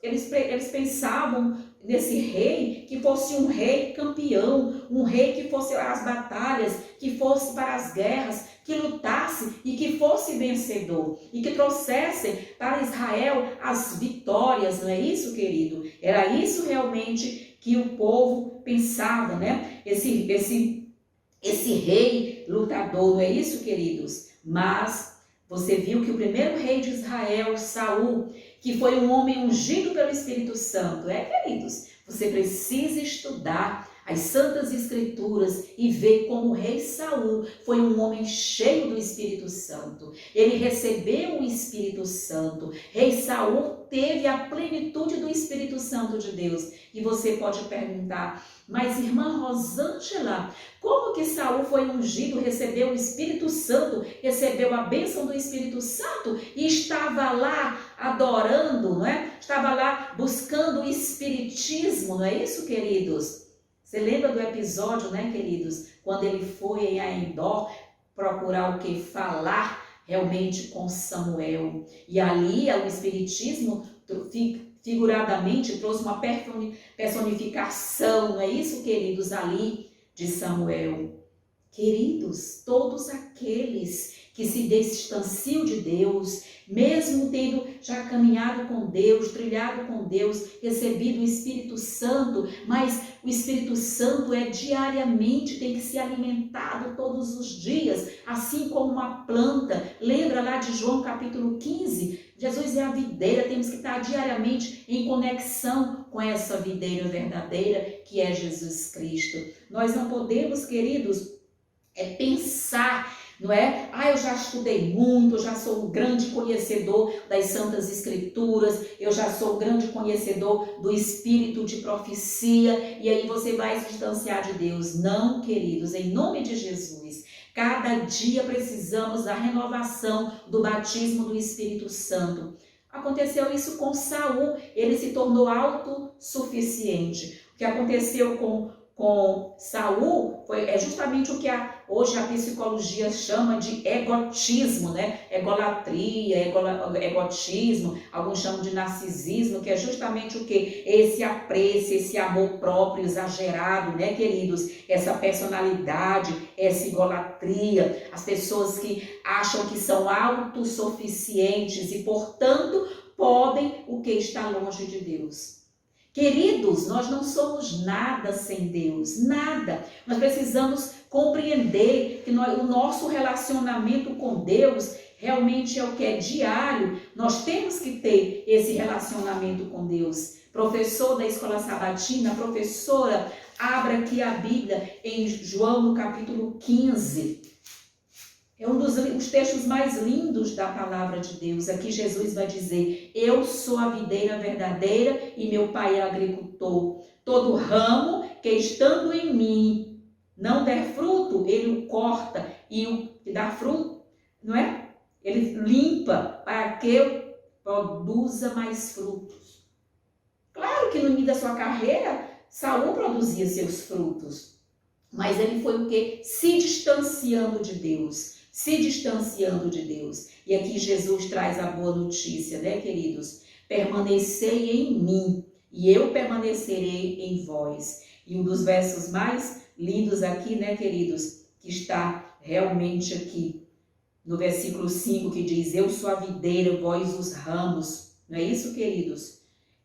pensavam nesse rei que fosse um rei campeão, um rei que fosse às batalhas, que fosse para as guerras, que lutasse e que fosse vencedor, e que trouxesse para Israel as vitórias, não é isso, querido? Era isso realmente que o povo pensava, né? Esse rei lutador, não é isso, queridos? Mas você viu que o primeiro rei de Israel, Saul, que foi um homem ungido pelo Espírito Santo, queridos, você precisa estudar as Santas Escrituras e ver como o rei Saul foi um homem cheio do Espírito Santo. Ele recebeu o Espírito Santo. Rei Saul teve a plenitude do Espírito Santo de Deus. E você pode perguntar, mas irmã Rosângela, como que Saul foi ungido, recebeu o Espírito Santo, recebeu a bênção do Espírito Santo e estava lá adorando, não é? Estava lá buscando o espiritismo, não é isso, queridos? Você lembra do episódio, né, queridos? Quando ele foi em Endor procurar o que? Falar realmente com Samuel. E ali o espiritismo figuradamente trouxe uma personificação, não é isso, queridos, ali de Samuel. Queridos, todos aqueles que se distanciam de Deus, mesmo tendo já caminhado com Deus, trilhado com Deus, recebido o Espírito Santo, mas o Espírito Santo diariamente, tem que ser alimentado todos os dias, assim como uma planta. Lembra lá de João capítulo 15? Jesus é a videira, temos que estar diariamente em conexão com essa videira verdadeira que é Jesus Cristo. Nós não podemos, queridos, pensar, não é? Eu já estudei muito, eu já sou um grande conhecedor das Santas Escrituras, eu já sou um grande conhecedor do espírito de profecia, e aí você vai se distanciar de Deus. Não, queridos, em nome de Jesus. Cada dia precisamos da renovação do batismo do Espírito Santo. Aconteceu isso com Saul, ele se tornou autossuficiente. O que aconteceu com Saul é justamente o que hoje a psicologia chama de egotismo, né? Egolatria, egotismo, alguns chamam de narcisismo, que é justamente o que? Esse apreço, esse amor próprio exagerado, né, queridos? Essa personalidade, essa egolatria, as pessoas que acham que são autossuficientes e, portanto, podem o que? Estar longe de Deus. Queridos, nós não somos nada sem Deus, nada. Nós precisamos compreender que o nosso relacionamento com Deus realmente é o que? É diário. Nós temos que ter esse relacionamento com Deus. Professor da Escola Sabatina, professora, abra aqui a Bíblia em João no capítulo 15. É um dos textos mais lindos da palavra de Deus. Aqui Jesus vai dizer: eu sou a videira verdadeira e meu pai é agricultor. Todo ramo que estando em mim não der fruto, ele o corta, e o que dá fruto, não é? Ele limpa para que eu produza mais frutos. Claro que no início da sua carreira, Saul produzia seus frutos, mas ele foi o quê? Se distanciando de Deus. Se distanciando de Deus. E aqui Jesus traz a boa notícia, né, queridos? Permanecei em mim e eu permanecerei em vós. E um dos versos mais lindos aqui, né, queridos, que está realmente aqui no versículo 5, que diz: eu sou a videira, vós os ramos. Não é isso, queridos?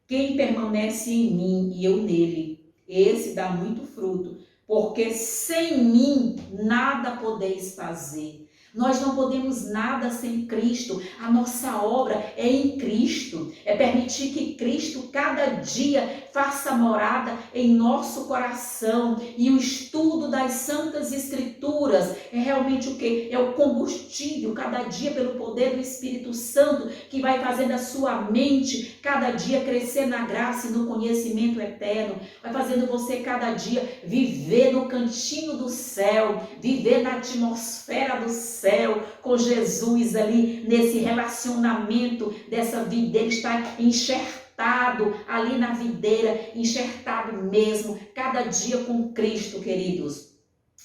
Quem permanece em mim e eu nele, esse dá muito fruto, porque sem mim nada podeis fazer. Nós não podemos nada sem Cristo. A nossa obra é em Cristo. É permitir que Cristo cada dia faça morada em nosso coração. E o estudo das Santas Escrituras é realmente o quê? É o combustível cada dia pelo poder do Espírito Santo, que vai fazendo a sua mente cada dia crescer na graça e no conhecimento eterno. Vai fazendo você cada dia viver no cantinho do céu, viver na atmosfera do céu, com Jesus ali, nesse relacionamento dessa videira, está enxertado ali na videira, enxertado mesmo, cada dia com Cristo, queridos.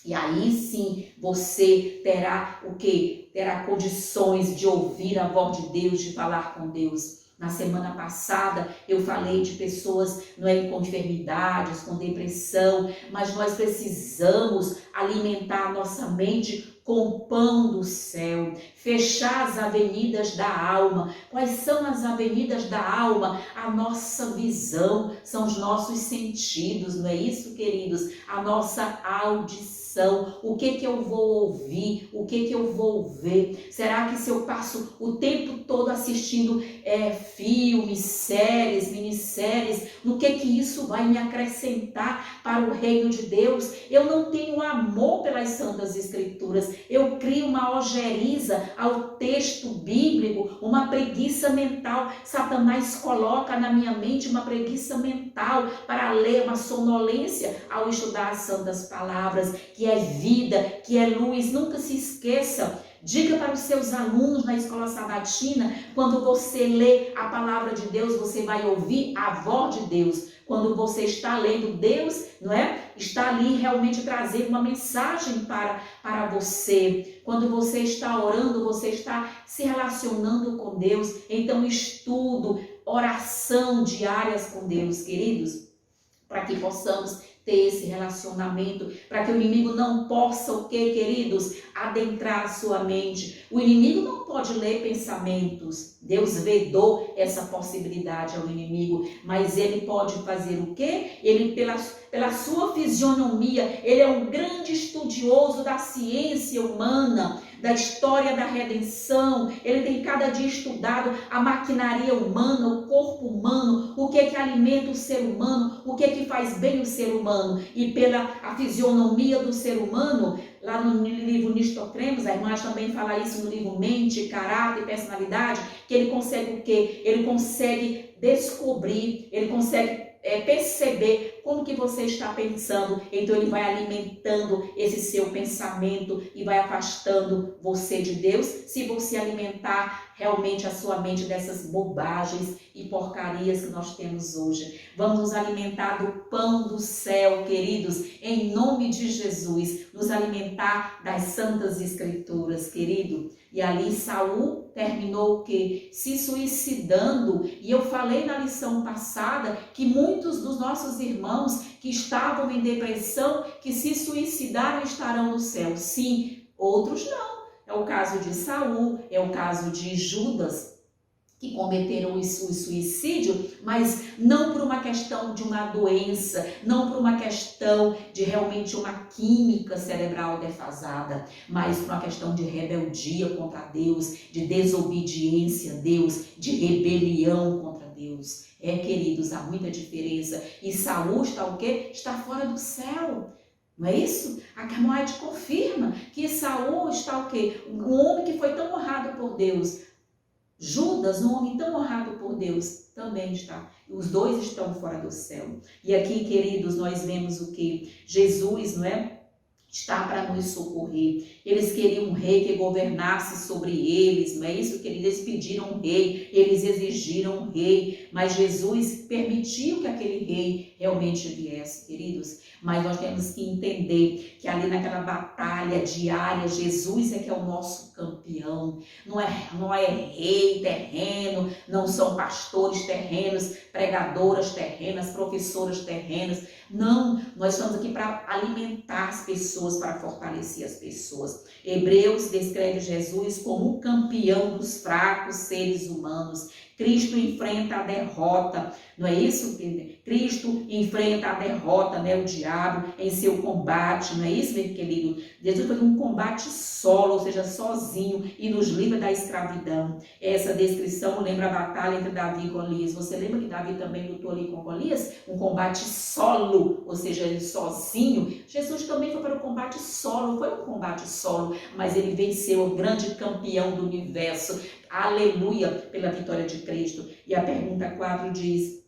E aí sim, você terá o quê? Terá condições de ouvir a voz de Deus, de falar com Deus. Na semana passada eu falei de pessoas com enfermidades, com depressão, mas nós precisamos alimentar a nossa mente com o pão do céu, fechar as avenidas da alma. Quais são as avenidas da alma? A nossa visão, são os nossos sentidos, não é isso, queridos? A nossa audição. O que eu vou ouvir, o que eu vou ver? Será que se eu passo o tempo todo assistindo filmes, séries, minisséries, no que isso vai me acrescentar para o reino de Deus? Eu não tenho amor pelas Santas Escrituras, eu crio uma ojeriza ao texto bíblico, uma preguiça mental. Satanás coloca na minha mente uma preguiça mental para ler, uma sonolência ao estudar as santas palavras, que é vida, que é luz. Nunca se esqueça, diga para os seus alunos na escola sabatina, quando você lê a palavra de Deus, você vai ouvir a voz de Deus. Quando você está lendo, Deus, não é? Está ali realmente trazendo uma mensagem para você. Quando você está orando, você está se relacionando com Deus. Então, estudo, oração diárias com Deus, queridos, para que possamos ter esse relacionamento, para que o inimigo não possa, o que, queridos? Adentrar a sua mente. O inimigo não pode ler pensamentos. Deus vedou essa possibilidade ao inimigo, mas ele pode fazer o quê? Ele, pela sua fisionomia, ele é um grande estudioso da ciência humana, da história da redenção. Ele tem cada dia estudado a maquinaria humana, o corpo humano, o que alimenta o ser humano, o que faz bem o ser humano. E pela a fisionomia do ser humano, lá no livro Nistocremos, a irmã também fala isso no livro Mente, Caráter e Personalidade, que ele consegue o quê? Ele consegue descobrir, ele consegue perceber como que você está pensando. Então ele vai alimentando esse seu pensamento e vai afastando você de Deus, se você alimentar realmente a sua mente dessas bobagens e porcarias que nós temos hoje. Vamos nos alimentar do pão do céu, queridos, em nome de Jesus, nos alimentar das Santas Escrituras, querido. E ali Saul terminou o quê? Se suicidando. E eu falei na lição passada que muitos dos nossos irmãos que estavam em depressão, que se suicidaram, estarão no céu. Sim, outros não. É o caso de Saul, é o caso de Judas, que cometeram o suicídio, mas não por uma questão de uma doença, não por uma questão de realmente uma química cerebral defasada, mas por uma questão de rebeldia contra Deus, de desobediência a Deus, de rebelião contra Deus. Queridos, há muita diferença. E Saul está o quê? Está fora do céu. Não é isso? A Carmoide confirma que Saul está o quê? Um homem que foi tão honrado por Deus. Judas, um homem tão honrado por Deus, também está. Os dois estão fora do céu. E aqui, queridos, nós vemos o que? Jesus, não é? Está para nos socorrer. Eles queriam um rei que governasse sobre eles, não é isso, queridos? Eles pediram um rei, eles exigiram um rei, mas Jesus permitiu que aquele rei realmente viesse, queridos. Mas nós temos que entender que ali naquela batalha diária, Jesus é que é o nosso campeão. Não é rei terreno, não são pastores terrenos, pregadoras terrenas, professoras terrenas. Não, nós estamos aqui para alimentar as pessoas, para fortalecer as pessoas. Hebreus descreve Jesus como o campeão dos fracos seres humanos. Cristo enfrenta a derrota, não é isso? Cristo enfrenta a derrota, né? O diabo em seu combate, não é isso, meu querido? Jesus faz um combate solo, ou seja, sozinho, e nos livra da escravidão. Essa descrição lembra a batalha entre Davi e Golias. Você lembra que Davi também lutou ali com Golias? Um combate solo, ou seja, ele sozinho. Jesus também foi para o combate solo, foi um combate solo, mas ele venceu, o grande campeão do universo. Aleluia, pela vitória de Cristo. E a pergunta 4 diz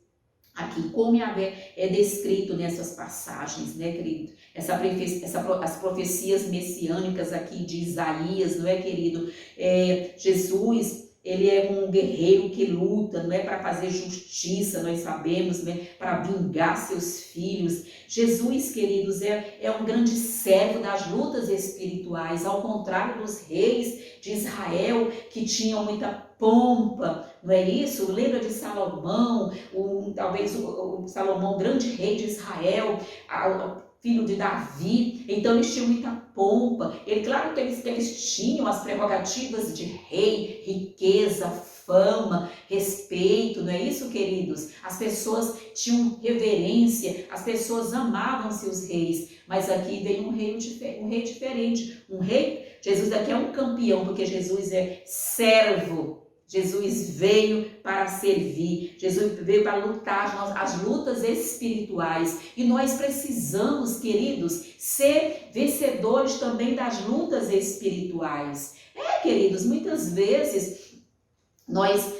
aqui, como é descrito nessas passagens, né, querido? As profecias messiânicas aqui de Isaías, não é, querido? Jesus, ele é um guerreiro que luta, não é, para fazer justiça, nós sabemos, né, para vingar seus filhos. Jesus, queridos, é um grande servo das lutas espirituais, ao contrário dos reis de Israel, que tinham muita pompa, não é isso? Lembra de Salomão, talvez o Salomão, grande rei de Israel, filho de Davi. Então eles tinham muita pompa. Claro que eles tinham as prerrogativas de rei, riqueza, fama, respeito, não é isso, queridos? As pessoas tinham reverência, as pessoas amavam seus reis, mas aqui veio um rei diferente, Jesus aqui é um campeão, porque Jesus é servo. Jesus veio para servir, Jesus veio para lutar as lutas espirituais, e nós precisamos, queridos, ser vencedores também das lutas espirituais. Queridos, muitas vezes nós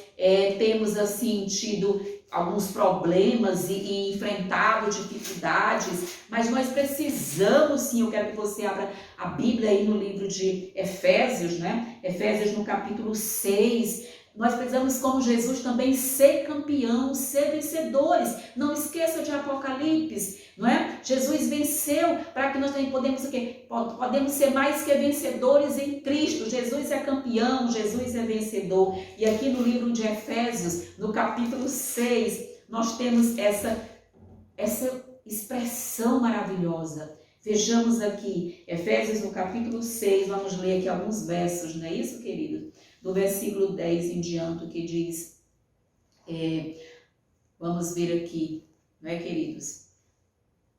temos assim tido alguns problemas e enfrentado dificuldades, mas nós precisamos sim, eu quero que você abra a Bíblia aí no livro de Efésios, né? Efésios no capítulo 6, nós precisamos, como Jesus, também ser campeão, ser vencedores. Não esqueça de Apocalipse, não é? Jesus venceu para que nós também podemos ser mais que vencedores em Cristo. Jesus é campeão, Jesus é vencedor. E aqui no livro de Efésios, no capítulo 6, nós temos essa expressão maravilhosa. Vejamos aqui, Efésios no capítulo 6, vamos ler aqui alguns versos, não é isso, querido? Do versículo 10 em diante, que diz, vamos ver aqui, não é, queridos?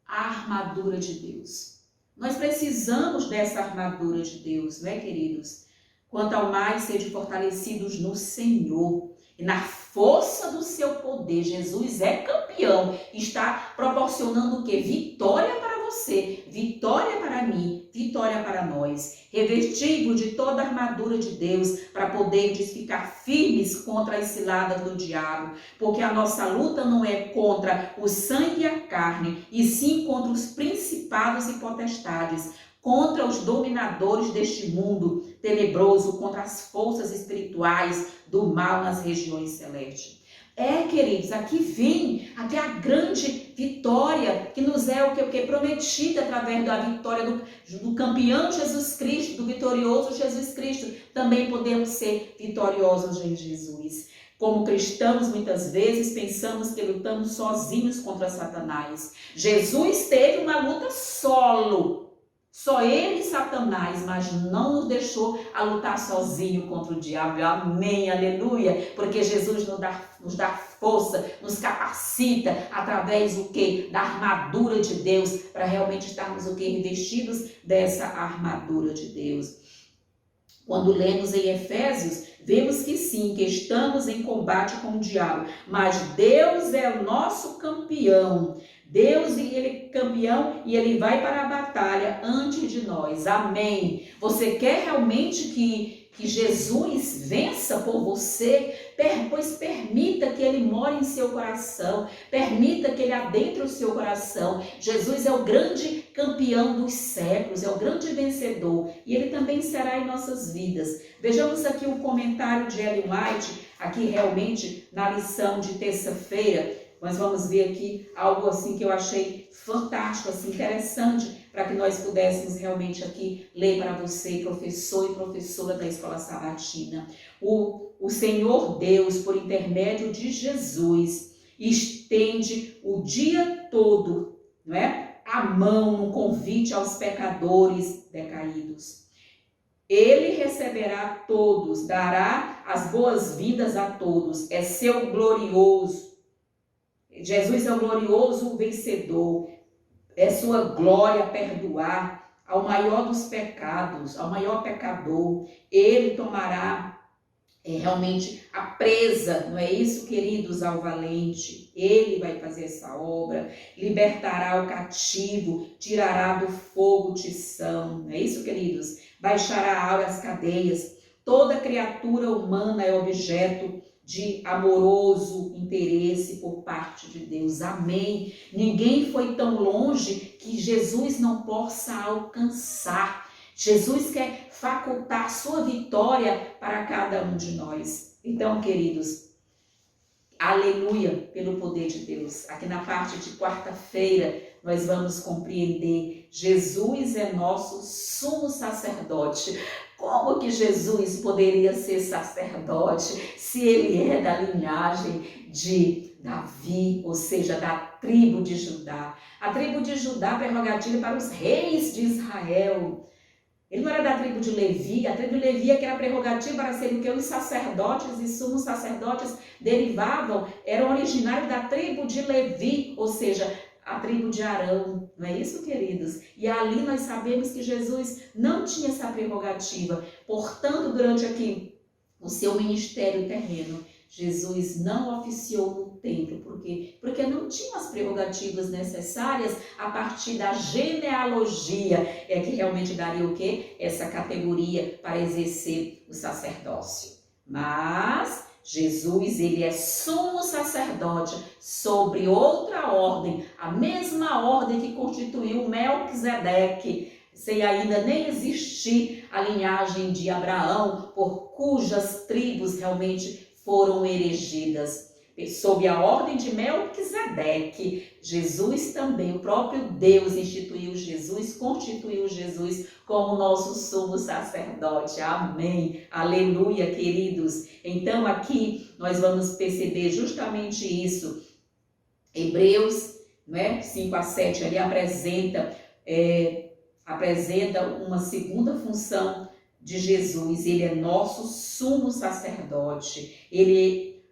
A armadura de Deus. Nós precisamos dessa armadura de Deus, não é, queridos? Quanto ao mais, sede fortalecidos no Senhor e na força do seu poder. Jesus é campeão, está proporcionando o quê? Vitória para você, vitória para mim, vitória para nós. Revestido de toda a armadura de Deus para poderdes ficar firmes contra as ciladas do diabo, porque a nossa luta não é contra o sangue e a carne, e sim contra os principados e potestades, contra os dominadores deste mundo tenebroso, contra as forças espirituais do mal nas regiões celestes. Queridos, aqui vem até a grande vitória que nos é o que prometida através da vitória do campeão Jesus Cristo, do vitorioso Jesus Cristo. Também podemos ser vitoriosos em Jesus. Como cristãos, muitas vezes pensamos que lutamos sozinhos contra Satanás. Jesus teve uma luta solo. Só ele e Satanás, mas não nos deixou a lutar sozinho contra o diabo. Amém, aleluia. Porque Jesus nos dá força, nos capacita através do quê? Da armadura de Deus, para realmente estarmos o quê? Revestidos dessa armadura de Deus. Quando lemos em Efésios, vemos que sim, que estamos em combate com o diabo, mas Deus é o nosso campeão. Deus, ele é campeão e ele vai para a batalha antes de nós. Amém. Você quer realmente que Jesus vença por você? Pois permita que ele more em seu coração. Permita que ele adentre o seu coração. Jesus é o grande campeão dos séculos, é o grande vencedor. E ele também será em nossas vidas. Vejamos aqui o comentário de Ellen White, aqui realmente na lição de terça-feira. Nós vamos ver aqui algo assim que eu achei fantástico, assim, interessante, para que nós pudéssemos realmente aqui ler para você, professor e professora da Escola Sabatina. O Senhor Deus, por intermédio de Jesus, estende o dia todo, não é? A mão no convite aos pecadores decaídos. Ele receberá todos, dará as boas-vindas a todos, é seu glorioso. Jesus é o glorioso vencedor, é sua glória perdoar ao maior dos pecados, ao maior pecador. Ele tomará realmente a presa, não é isso, queridos, ao valente. Ele vai fazer essa obra, libertará o cativo, tirará do fogo o tição, não é isso, queridos? Baixará as cadeias. Toda criatura humana é objeto de amoroso interesse por parte de Deus. Amém. Ninguém foi tão longe que Jesus não possa alcançar. Jesus quer facultar sua vitória para cada um de nós. Então, queridos, aleluia pelo poder de Deus. Aqui na parte de quarta-feira, nós vamos compreender: Jesus é nosso sumo sacerdote. Como que Jesus poderia ser sacerdote se ele é da linhagem de Davi, ou seja, da tribo de Judá? A tribo de Judá, prerrogativa para os reis de Israel. Ele não era da tribo de Levi, a tribo de Levi é que era prerrogativa para ser o que os sacerdotes e sumos sacerdotes derivavam, eram originários da tribo de Levi, ou seja, a tribo de Arão, não é isso, queridos? E ali nós sabemos que Jesus não tinha essa prerrogativa, portanto, durante aqui o seu ministério terreno, Jesus não oficiou no templo, por quê? Porque não tinha as prerrogativas necessárias a partir da genealogia, que realmente daria o quê? Essa categoria para exercer o sacerdócio. Mas Jesus, ele é sumo sacerdote sobre outra ordem, a mesma ordem que constituiu Melquisedeque, sem ainda nem existir a linhagem de Abraão, por cujas tribos realmente foram erigidas. Sob a ordem de Melquisedeque, Jesus também, o próprio Deus instituiu Jesus, constituiu Jesus como nosso sumo sacerdote. Amém. Aleluia, queridos. Então aqui nós vamos perceber justamente isso. Hebreus 5-7 ali apresenta uma segunda função de Jesus. Ele é nosso sumo sacerdote.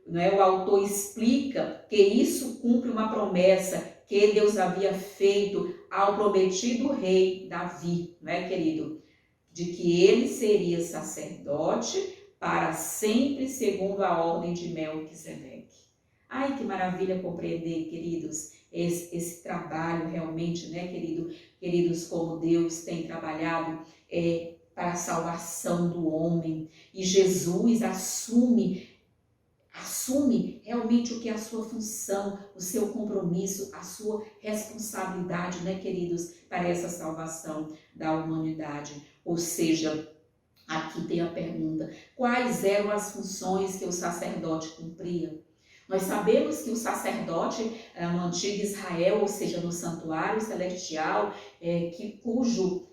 O autor explica que isso cumpre uma promessa que Deus havia feito ao prometido rei Davi, querido? De que ele seria sacerdote para sempre, segundo a ordem de Melquisedeque. Ai, que maravilha compreender, queridos, esse trabalho realmente, queridos, como Deus tem trabalhado para a salvação do homem. E Jesus assume realmente o que é a sua função, o seu compromisso, a sua responsabilidade, queridos, para essa salvação da humanidade. Ou seja, aqui tem a pergunta: quais eram as funções que o sacerdote cumpria? Nós sabemos que o sacerdote no antigo Israel, ou seja, no santuário celestial, cujo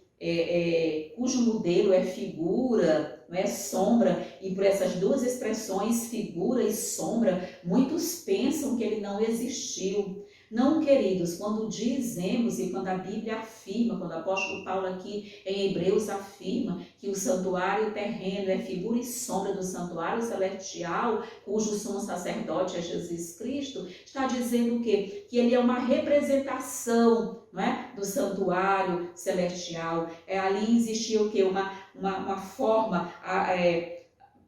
modelo é figura, sombra, e por essas duas expressões, figura e sombra, muitos pensam que ele não existiu. Não, queridos, quando dizemos e quando a Bíblia afirma, quando o apóstolo Paulo aqui em Hebreus afirma que o santuário terreno é figura e sombra do santuário celestial, cujo sumo sacerdote é Jesus Cristo, está dizendo o quê? Que ele é uma representação, do santuário celestial. Ali existia o quê? Uma forma...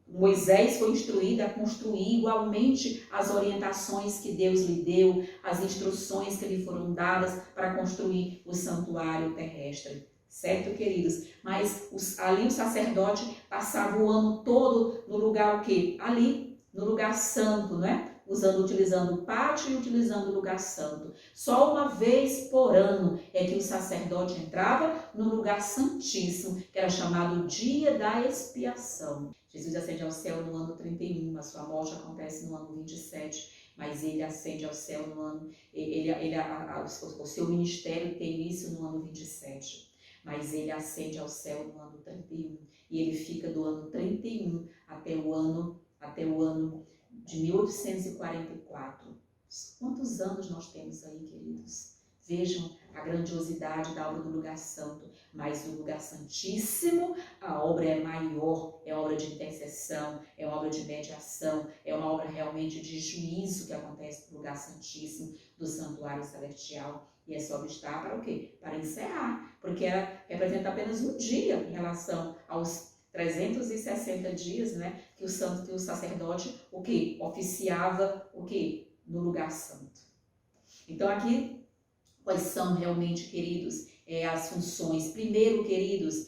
Moisés foi instruído a construir igualmente as orientações que Deus lhe deu, as instruções que lhe foram dadas para construir o santuário terrestre. Certo, queridos? Mas ali o sacerdote passava o ano todo no lugar o quê? Ali, no lugar santo, utilizando o pátio e utilizando o lugar santo. Só uma vez por ano é que o sacerdote entrava no lugar santíssimo, que era chamado Dia da Expiação. Jesus ascende ao céu no ano 31, a sua morte acontece no ano 27, mas ele ascende ao céu no ano... o seu ministério tem início no ano 27, mas ele ascende ao céu no ano 31, e ele fica do ano 31 até o ano de 1844. Quantos anos nós temos aí, queridos? Vejam a grandiosidade da obra do lugar santo, mas no lugar santíssimo a obra é maior, é obra de intercessão, é uma obra de mediação, é uma obra realmente de juízo que acontece no lugar santíssimo do santuário celestial. E essa obra está para o quê? Para encerrar, porque ela representa apenas um dia em relação aos 360 dias, que o sacerdote oficiava no lugar santo. Então aqui, quais são realmente, queridos, as funções? Primeiro, queridos,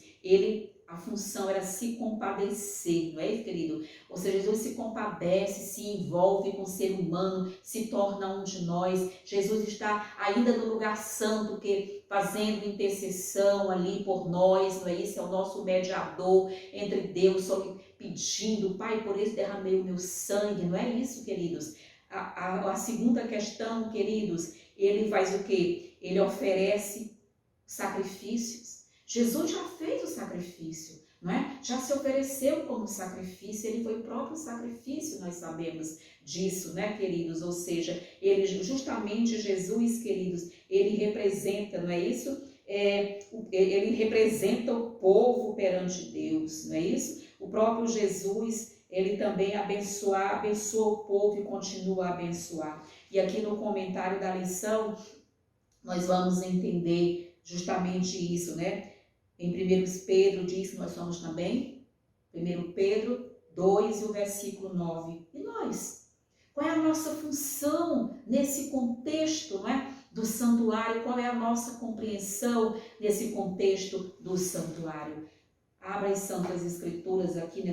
a função era se compadecer, não é isso, querido? Ou seja, Jesus se compadece, se envolve com o ser humano, se torna um de nós. Jesus está ainda no lugar santo, fazendo intercessão ali por nós, não é isso? É o nosso mediador entre Deus, pedindo: Pai, por isso derramei o meu sangue, não é isso, queridos? A segunda questão, queridos, ele faz o quê? Ele oferece sacrifícios. Jesus já fez o sacrifício não é? Já se ofereceu como sacrifício, ele foi o próprio sacrifício, nós sabemos disso, né, queridos? Ou seja, ele, justamente Jesus, queridos, ele representa, não é isso? Ele representa o povo perante Deus, não é isso? O próprio Jesus, ele também abençoa o povo e continua a abençoar. E aqui no comentário da lição, nós vamos entender justamente isso, né? Em 1 Pedro diz que nós somos também, 1 Pedro 2 e o versículo 9. E nós? Qual é a nossa função nesse contexto, não é? Do santuário? Qual é a nossa compreensão nesse contexto do santuário? Abra as Santas Escrituras aqui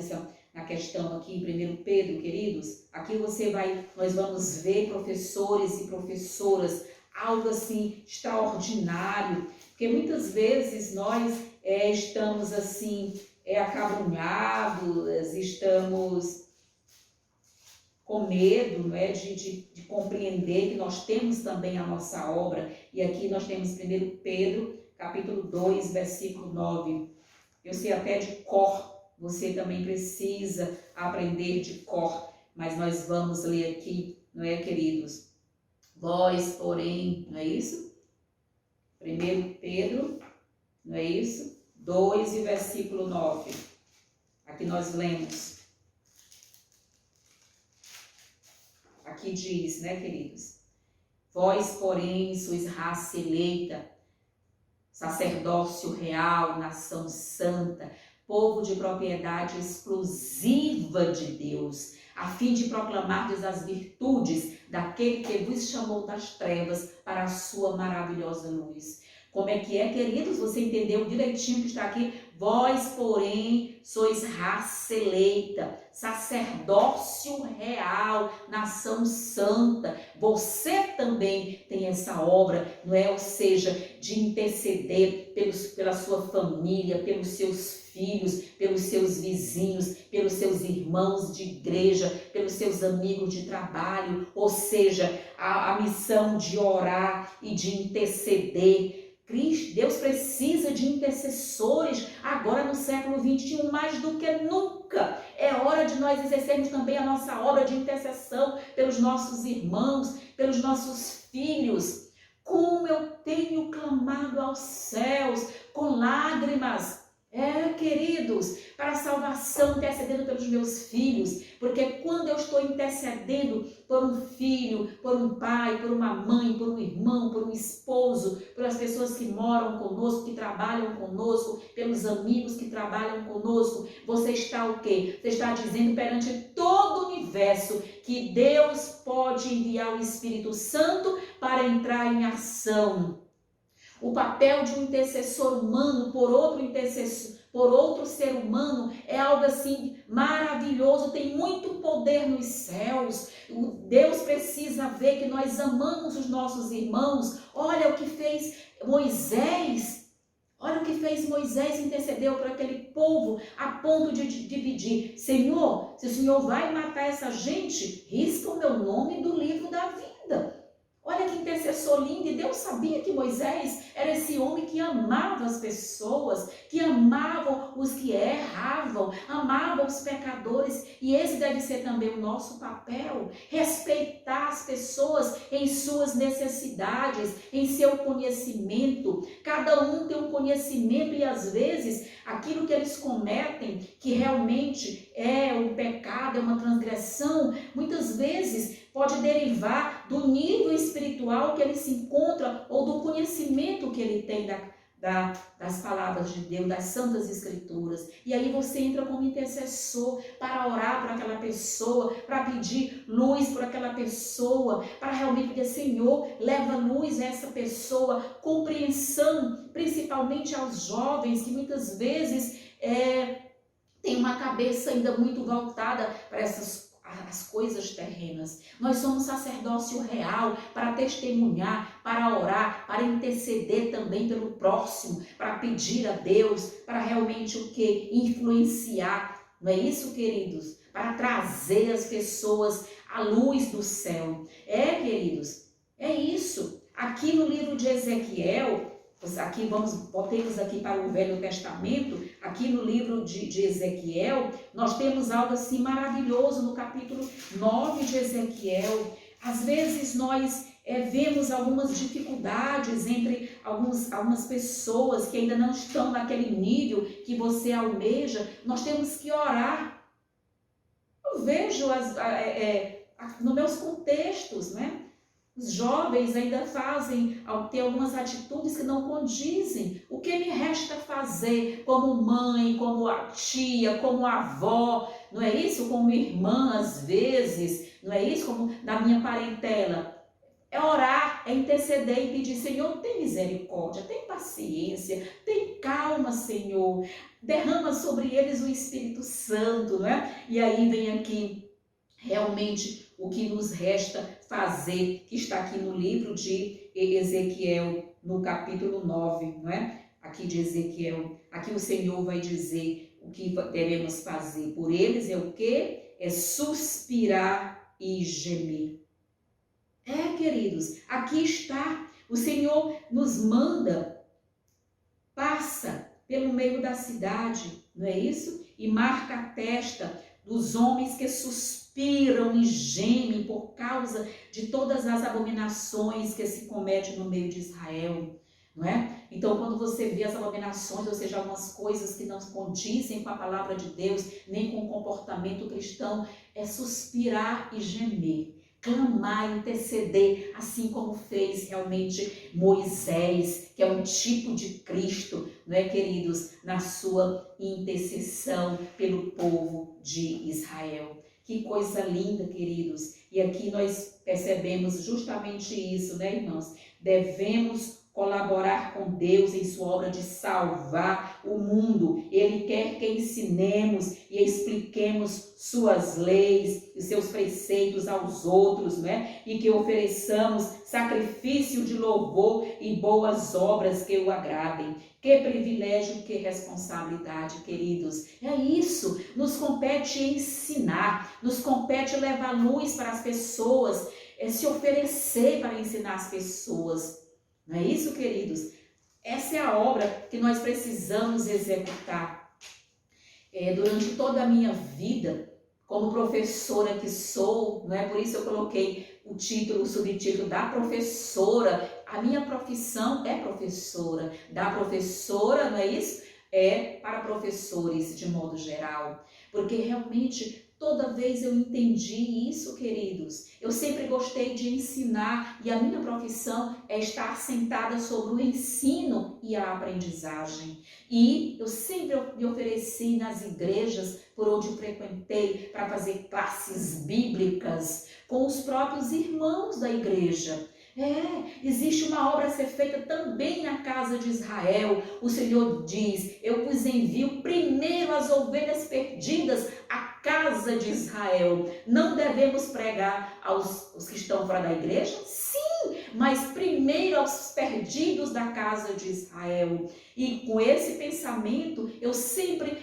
na questão aqui em 1 Pedro, queridos. Aqui nós vamos ver professores e professoras, algo assim extraordinário, porque muitas vezes nós estamos assim acabrunhados, estamos com medo, não é, de compreender que nós temos também a nossa obra. E aqui nós temos 1 Pedro, capítulo 2, versículo 9. Eu sei até de cor, você também precisa aprender de cor, mas nós vamos ler aqui, não é, queridos? Vós, porém, não é isso? 1 Pedro, não é isso? 2 e versículo 9. Aqui nós lemos. Aqui diz, né, queridos? Vós, porém, sois raça eleita, sacerdócio real, nação santa, povo de propriedade exclusiva de Deus, a fim de proclamardes as virtudes daquele que vos chamou das trevas para a sua maravilhosa luz. Como é que é, queridos? Você entendeu direitinho que está aqui? Vós, porém, sois raça eleita, sacerdócio real, nação santa. Você também tem essa obra, não é? Ou seja, de interceder pela sua família, pelos seus filhos, pelos seus vizinhos, pelos seus irmãos de igreja, pelos seus amigos de trabalho. Ou seja, a missão de orar e de interceder. Deus precisa de intercessores agora no século XXI, mais do que nunca. É hora de nós exercermos também a nossa obra de intercessão pelos nossos irmãos, pelos nossos filhos. Como eu tenho clamado aos céus com lágrimas, queridos, para a salvação, intercedendo pelos meus filhos, porque quando eu estou intercedendo por um filho, por um pai, por uma mãe, por um irmão, por um esposo, pelas pessoas que moram conosco, que trabalham conosco, pelos amigos que trabalham conosco, você está o quê? Você está dizendo perante todo o universo que Deus pode enviar o Espírito Santo para entrar em ação. O papel de um intercessor humano por outro ser humano é algo assim maravilhoso, tem muito poder nos céus. Deus precisa ver que nós amamos os nossos irmãos. Olha o que fez Moisés. Olha o que fez Moisés, intercedeu por aquele povo a ponto de pedir: Senhor, se o Senhor vai matar essa gente, risca o meu nome do livro da vida. Olha que intercessor lindo, e Deus sabia que Moisés era esse homem que amava as pessoas, que amava os que erravam, amava os pecadores, e esse deve ser também o nosso papel, respeitar as pessoas em suas necessidades, em seu conhecimento. Cada um tem um conhecimento e às vezes aquilo que eles cometem, que realmente é um pecado, é uma transgressão, muitas vezes pode derivar do nível espiritual que ele se encontra ou do conhecimento que ele tem das palavras de Deus, das Santas Escrituras. E aí você entra como intercessor para orar por aquela pessoa, para pedir luz por aquela pessoa, para realmente pedir: Senhor, leva luz a essa pessoa, compreensão, principalmente aos jovens que muitas vezes têm uma cabeça ainda muito voltada para as coisas terrenas. Nós somos sacerdócio real para testemunhar, para orar, para interceder também pelo próximo, para pedir a Deus, para realmente o que? Influenciar. Não é isso, queridos? Para trazer as pessoas à luz do céu. Queridos, é isso. Aqui no livro de Ezequiel, Aqui voltemos aqui para o Velho Testamento, aqui no livro de Ezequiel, nós temos algo assim maravilhoso no capítulo 9 de Ezequiel. Às vezes nós vemos algumas dificuldades entre algumas pessoas que ainda não estão naquele nível que você almeja. Nós temos que orar. Eu vejo nos meus contextos, né? Os jovens ainda tem algumas atitudes que não condizem. O que me resta fazer como mãe, como a tia, como avó, não é isso? Como irmã, às vezes, não é isso? Como na minha parentela. É orar, é interceder e pedir, Senhor, tem misericórdia, tem paciência, tem calma, Senhor. Derrama sobre eles o Espírito Santo, não é? E aí vem aqui realmente o que nos resta fazer, que está aqui no livro de Ezequiel, no capítulo 9, não é? Aqui de Ezequiel, aqui o Senhor vai dizer o que devemos fazer por eles, é o quê? É suspirar e gemer. Queridos, aqui está, o Senhor nos manda, passa pelo meio da cidade, não é isso? E marca a testa dos homens que suspiram e gemem por causa de todas as abominações que se cometem no meio de Israel, não é? Então, quando você vê as abominações, ou seja, algumas coisas que não condizem com a palavra de Deus, nem com o comportamento cristão, é suspirar e gemer. Clamar, interceder, assim como fez realmente Moisés, que é um tipo de Cristo, não é, queridos, na sua intercessão pelo povo de Israel. Que coisa linda, queridos. E aqui nós percebemos justamente isso, né, irmãos? Devemos colaborar com Deus em sua obra de salvar o mundo. Ele quer que ensinemos e expliquemos suas leis e seus preceitos aos outros, né? E que ofereçamos sacrifício de louvor e boas obras que o agradem. Que privilégio, que responsabilidade, queridos. É isso, nos compete ensinar, nos compete levar luz para as pessoas, se oferecer para ensinar as pessoas. Não é isso, queridos? Essa é a obra que nós precisamos executar. Durante toda a minha vida, como professora que sou, não é? Por isso eu coloquei o subtítulo da professora. A minha profissão é professora. Da professora, não é isso? É para professores de modo geral. Porque realmente toda vez eu entendi isso, queridos. Eu sempre gostei de ensinar e a minha profissão é estar sentada sobre o ensino e a aprendizagem. E eu sempre me ofereci nas igrejas por onde frequentei para fazer classes bíblicas com os próprios irmãos da igreja. Existe uma obra a ser feita também na casa de Israel. O Senhor diz, eu vos envio primeiro as ovelhas perdidas à casa de Israel. Não devemos pregar aos que estão fora da igreja? Sim, mas primeiro aos perdidos da casa de Israel. E com esse pensamento, eu sempre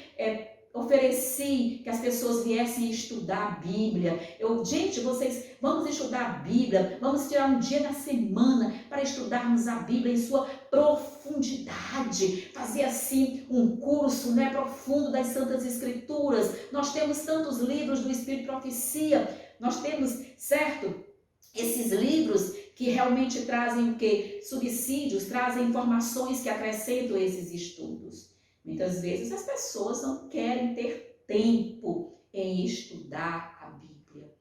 ofereci que as pessoas viessem estudar a Bíblia. Gente, vamos estudar a Bíblia, vamos tirar um dia na semana para estudarmos a Bíblia em sua profundidade, fazer assim um curso, né, profundo das Santas Escrituras. Nós temos tantos livros do Espírito de Profecia, nós temos, certo, esses livros que realmente trazem o quê? Subsídios, trazem informações que acrescentam esses estudos. Muitas vezes as pessoas não querem ter tempo em estudar a Bíblia.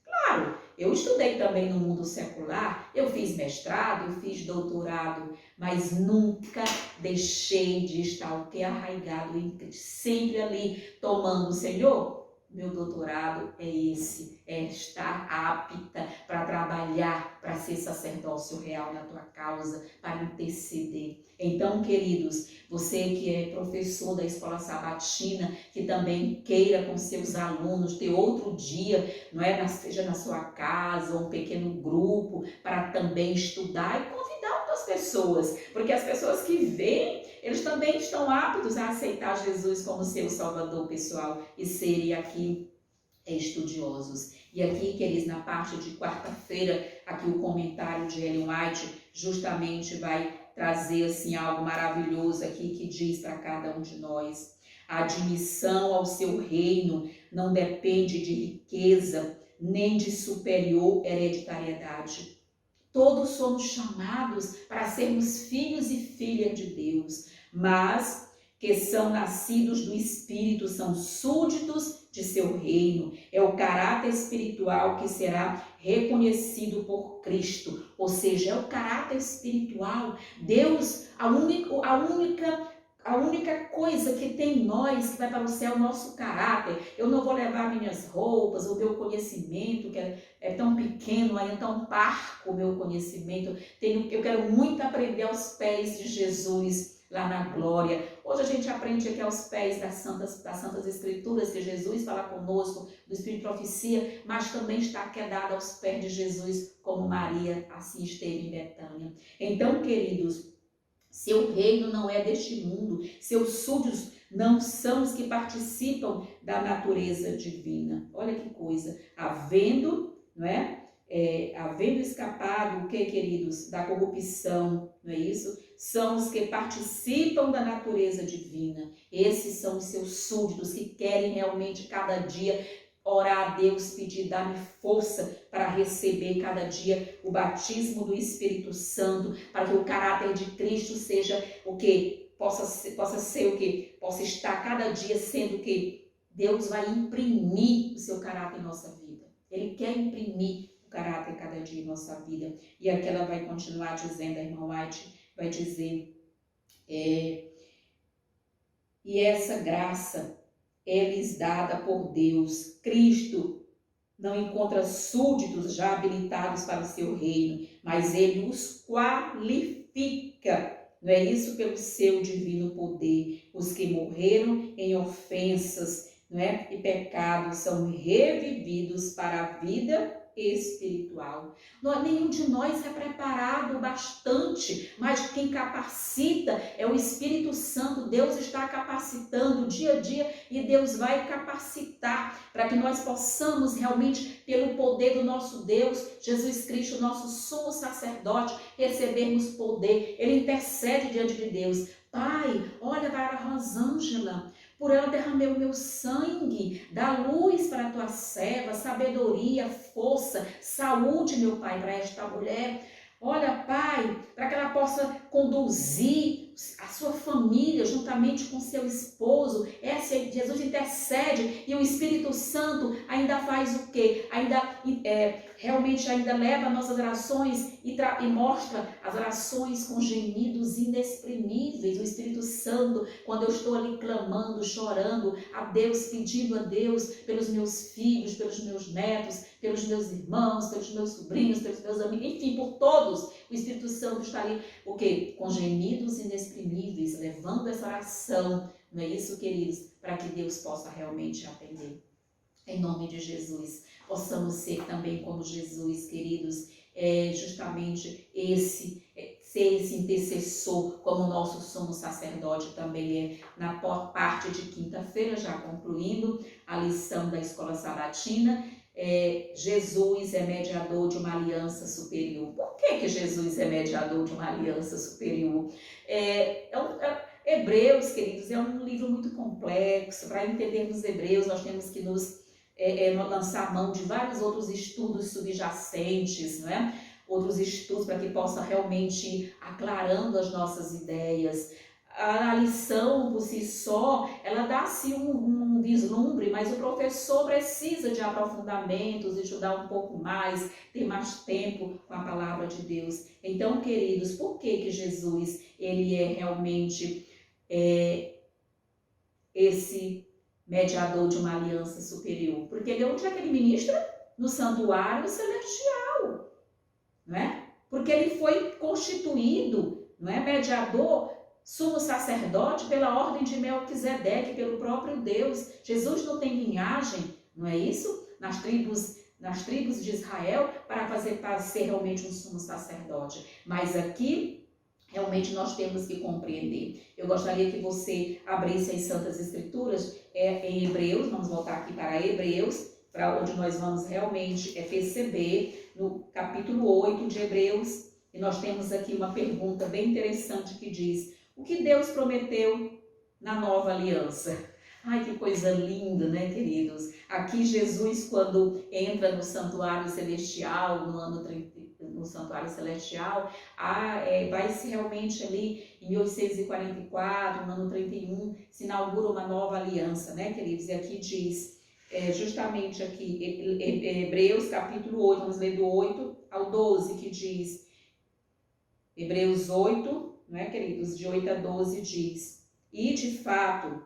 Claro, eu estudei também no mundo secular, eu fiz mestrado, eu fiz doutorado, mas nunca deixei de estar o que arraigado em Cristo, sempre ali tomando o Senhor. Meu doutorado é esse, é estar apta para trabalhar, para ser sacerdócio real na tua causa, para interceder. Então, queridos, você que é professor da escola sabatina, que também queira com seus alunos ter outro dia, não é? Seja na sua casa, ou um pequeno grupo, para também estudar e convidar outras pessoas, porque as pessoas que vêm, eles também estão aptos a aceitar Jesus como seu salvador pessoal e serem aqui estudiosos. E aqui, queridos, na parte de quarta-feira, aqui o comentário de Ellen White justamente vai trazer assim algo maravilhoso aqui que diz para cada um de nós. A admissão ao seu reino não depende de riqueza nem de superior hereditariedade. Todos somos chamados para sermos filhos e filhas de Deus, mas que são nascidos do Espírito, são súditos de seu reino. É o caráter espiritual que será reconhecido por Cristo, ou seja, é o caráter espiritual. Deus, a única coisa que tem em nós, que vai para o céu, é o nosso caráter. Eu não vou levar minhas roupas, o meu conhecimento, que é tão pequeno, é tão parco o meu conhecimento. Eu quero muito aprender aos pés de Jesus, lá na glória. Hoje a gente aprende aqui aos pés das Santas Escrituras, que Jesus fala conosco, do Espírito de Profecia, mas também está quedada aos pés de Jesus, como Maria assim esteve em Betânia. Então, queridos, seu reino não é deste mundo, seus súditos não são os que participam da natureza divina. Olha que coisa, havendo escapado, o que, queridos? Da corrupção, não é isso? São os que participam da natureza divina. Esses são os seus súditos que querem realmente cada dia orar a Deus, pedir, dar-me força para receber cada dia o batismo do Espírito Santo, para que o caráter de Cristo seja o que? Possa ser o que? Possa estar cada dia sendo o que? Deus vai imprimir o seu caráter em nossa vida. Ele quer imprimir o caráter cada dia em nossa vida. E aqui ela vai continuar dizendo, a irmã White vai dizer, e essa graça é-lhes dada por Deus. Cristo não encontra súditos já habilitados para o seu reino, mas ele os qualifica, não é isso? Pelo seu divino poder. Os que morreram em ofensas, não é? E pecados são revividos para a vida espiritual. Nenhum de nós é preparado bastante, mas quem capacita é o Espírito Santo. Deus está capacitando dia a dia e Deus vai capacitar para que nós possamos realmente, pelo poder do nosso Deus, Jesus Cristo, nosso sumo sacerdote, recebermos poder. Ele intercede diante de Deus. Pai, olha para a Rosângela, por ela derramei o meu sangue, dá luz para a tua serva, sabedoria, força, saúde, meu Pai, para esta mulher. Olha, Pai, para que ela possa conduzir a sua família juntamente com seu esposo. Jesus intercede e o Espírito Santo ainda faz o quê? Realmente ainda leva nossas orações e mostra as orações com gemidos inexprimíveis. O Espírito Santo, quando eu estou ali clamando, chorando a Deus, pedindo a Deus pelos meus filhos, pelos meus netos, pelos meus irmãos, pelos meus sobrinhos, pelos meus amigos, enfim, por todos, o Espírito Santo está ali, o quê? Com gemidos inexprimíveis, levando essa oração, não é isso, queridos? Para que Deus possa realmente atender. Em nome de Jesus, possamos ser também como Jesus, queridos, justamente ser esse intercessor, como o nosso sumo sacerdote também é. Na parte de quinta-feira, já concluindo a lição da escola sabatina, Jesus é mediador de uma aliança superior. Por que Jesus é mediador de uma aliança superior? Hebreus, queridos, é um livro muito complexo. Para entendermos Hebreus, nós temos que nos lançar mão de vários outros estudos subjacentes, não é? Outros estudos para que possa realmente ir aclarando as nossas ideias. A lição por si só, ela dá-se um vislumbre, mas o professor precisa de aprofundamentos, estudar um pouco mais, ter mais tempo com a palavra de Deus. Então, queridos, por que Jesus, ele é realmente esse mediador de uma aliança superior? Porque ele, onde é que ele ministra? No santuário celestial, não é? Porque ele foi constituído, não é, mediador, sumo sacerdote pela ordem de Melquisedeque, pelo próprio Deus. Jesus não tem linhagem, não é isso? Nas tribos de Israel, para ser realmente um sumo sacerdote. Mas aqui, realmente nós temos que compreender. Eu gostaria que você abrisse as Santas Escrituras em Hebreus. Vamos voltar aqui para Hebreus, para onde nós vamos realmente perceber, no capítulo 8 de Hebreus, e E nós temos aqui uma pergunta bem interessante que diz: o que Deus prometeu na nova aliança? Ai, que coisa linda, né, queridos? Aqui Jesus, quando entra no santuário celestial, no santuário celestial, vai-se realmente ali, em 1844, no ano 31, se inaugura uma nova aliança, né, queridos? E aqui diz, justamente aqui, Hebreus capítulo 8, vamos ler do 8 ao 12, que diz, Hebreus 8, né, queridos, de 8 a 12 diz: e de fato,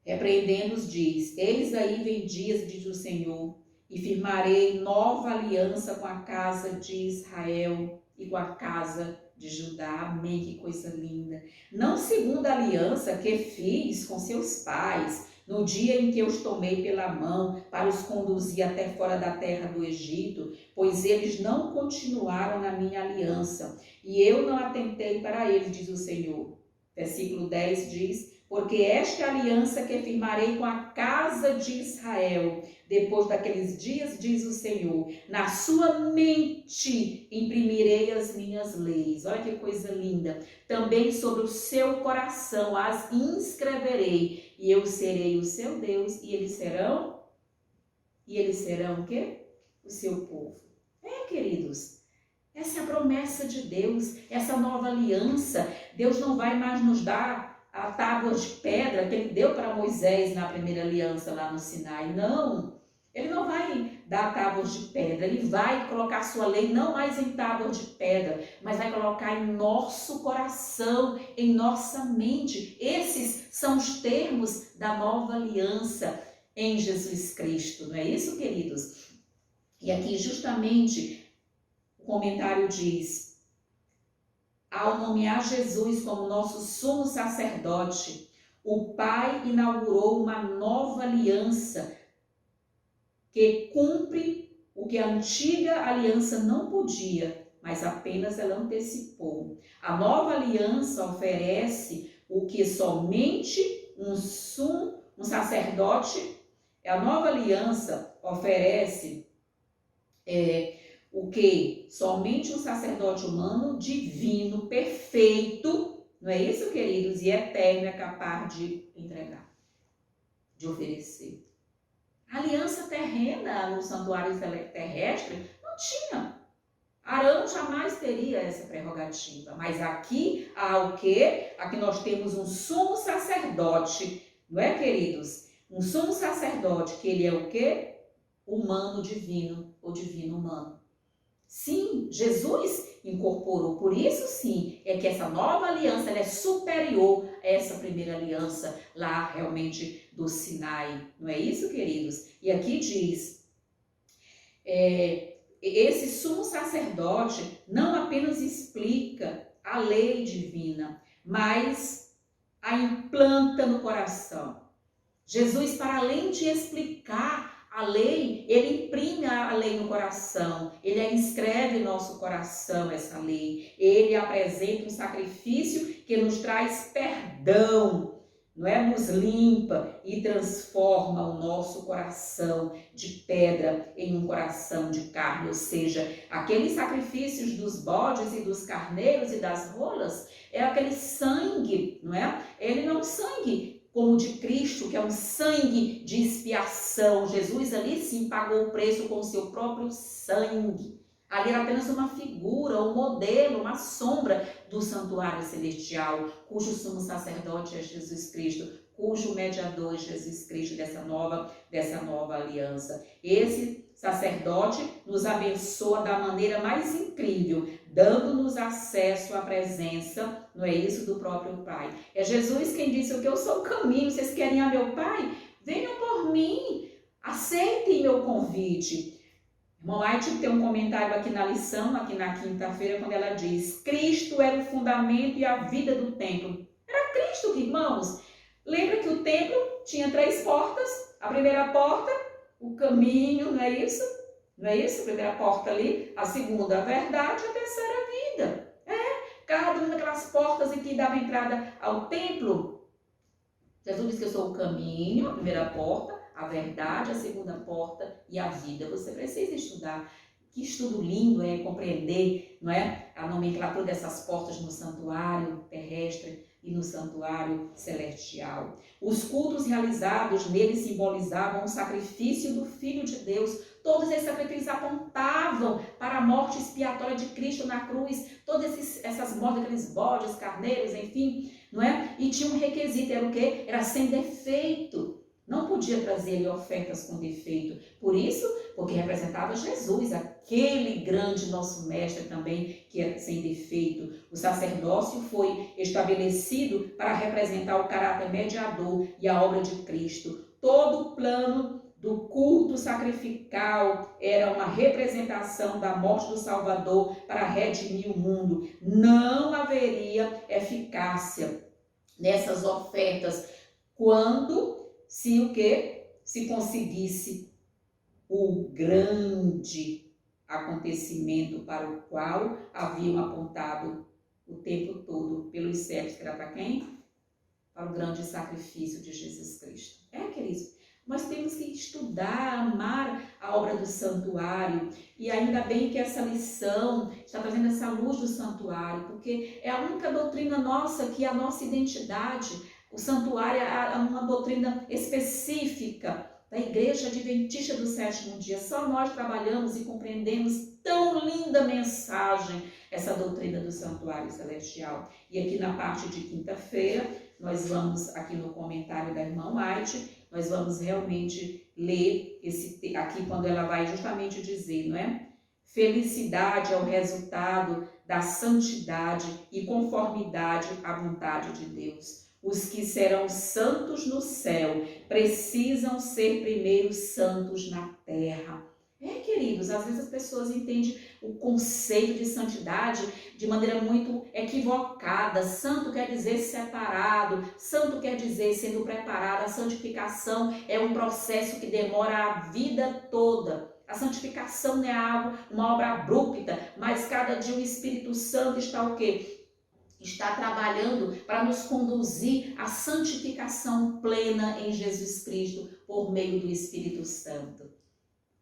repreendendo-os, diz: eis aí vem dias, diz o Senhor, e firmarei nova aliança com a casa de Israel e com a casa de Judá. Amém, que coisa linda. Não segundo a aliança que fiz com seus pais, no dia em que os tomei pela mão para os conduzir até fora da terra do Egito, pois eles não continuaram na minha aliança, e eu não atentei para eles, diz o Senhor. Versículo 10 diz: porque esta é a aliança que firmarei com a casa de Israel, depois daqueles dias, diz o Senhor, na sua mente imprimirei as minhas leis. Olha que coisa linda. Também sobre o seu coração as inscreverei, e eu serei o seu Deus, e eles serão o quê? O seu povo. Queridos, essa é a promessa de Deus, essa nova aliança. Deus não vai mais nos dar a tábua de pedra que ele deu para Moisés na primeira aliança lá no Sinai. Não, ele não vai dar tábuas de pedra, ele vai colocar sua lei não mais em tábuas de pedra, mas vai colocar em nosso coração, em nossa mente. Esses são os termos da nova aliança em Jesus Cristo, não é isso, queridos? E aqui justamente o comentário diz: ao nomear Jesus como nosso sumo sacerdote, o Pai inaugurou uma nova aliança que cumpre o que a antiga aliança não podia, mas apenas ela antecipou. A nova aliança oferece o que somente um sacerdote, a nova aliança oferece o que somente um sacerdote humano, divino, perfeito, não é isso, queridos? E eterno é capaz de entregar, de oferecer. A aliança terrena no santuário terrestre não tinha. Arão jamais teria essa prerrogativa. Mas aqui há o quê? Aqui nós temos um sumo sacerdote, não é, queridos? Um sumo sacerdote que ele é o quê? Humano divino, ou divino humano. Sim, Jesus incorporou. Por isso, sim, é que essa nova aliança ela é superior a essa primeira aliança lá realmente do Sinai. Não é isso, queridos? E aqui diz, esse sumo sacerdote não apenas explica a lei divina, mas a implanta no coração. Jesus, para além de explicar a lei, ele imprime a lei no coração, ele a inscreve em nosso coração, essa lei. Ele apresenta um sacrifício que nos traz perdão, não é? Nos limpa e transforma o nosso coração de pedra em um coração de carne. Ou seja, aqueles sacrifícios dos bodes e dos carneiros e das rolas é aquele sangue, não é? Ele não é um sangue como o de Cristo, que é um sangue de expiação. Jesus ali sim pagou o preço com o seu próprio sangue. Ali era apenas uma figura, um modelo, uma sombra do santuário celestial, cujo sumo sacerdote é Jesus Cristo, cujo mediador é Jesus Cristo dessa nova aliança. Esse sacerdote nos abençoa da maneira mais incrível, dando-nos acesso à presença, não é isso, do próprio Pai. É Jesus quem disse que eu sou o caminho, vocês querem a meu Pai? Venham por mim, aceitem meu convite. Irmã White tem um comentário aqui na lição, aqui na quinta-feira, quando ela diz: Cristo era o fundamento e a vida do templo. Era Cristo, irmãos. Lembra que o templo tinha 3 portas? A primeira porta, o caminho, não é isso? Não é isso? A primeira porta ali, a segunda, a verdade, a terceira, a vida. Cada uma daquelas portas em que dava entrada ao templo. Jesus disse que eu sou o caminho, a primeira porta, a verdade, a segunda porta e a vida. Você precisa estudar Que estudo lindo é compreender, não é, a nomenclatura dessas portas no santuário terrestre e no santuário celestial. Os cultos realizados nele simbolizavam o sacrifício do Filho de Deus. Todos esses sacrifícios apontavam para a morte expiatória de Cristo na cruz. Todas essas mortes, aqueles bodes, carneiros, enfim, não é? E tinha um requisito, era o quê? Era sem defeito. Não podia trazer-lhe ofertas com defeito. Por isso, porque representava Jesus, aquele grande nosso mestre também, que é sem defeito. O sacerdócio foi estabelecido para representar o caráter mediador e a obra de Cristo. Todo o plano do culto sacrificial era uma representação da morte do Salvador para redimir o mundo. Não haveria eficácia nessas ofertas quando se o quê? Se conseguisse o grande acontecimento para o qual haviam apontado o tempo todo pelos séculos, que era para quem? Para o grande sacrifício de Jesus Cristo. Queridos, nós temos que estudar, amar a obra do santuário, e ainda bem que essa lição está trazendo essa luz do santuário, porque é a única doutrina nossa que é a nossa identidade. O santuário é uma doutrina específica da Igreja Adventista do Sétimo Dia. Só nós trabalhamos e compreendemos tão linda mensagem, essa doutrina do santuário celestial. E aqui na parte de quinta-feira, nós vamos, aqui no comentário da irmã White, nós vamos realmente ler aqui quando ela vai justamente dizer, não é? Felicidade é o resultado da santidade e conformidade à vontade de Deus. Os que serão santos no céu precisam ser primeiro santos na terra. Queridos, às vezes as pessoas entendem o conceito de santidade de maneira muito equivocada. Santo quer dizer separado, santo quer dizer sendo preparado. A santificação é um processo que demora a vida toda. A santificação não é algo, uma obra abrupta, mas cada dia o Espírito Santo está o quê? Está trabalhando para nos conduzir à santificação plena em Jesus Cristo por meio do Espírito Santo.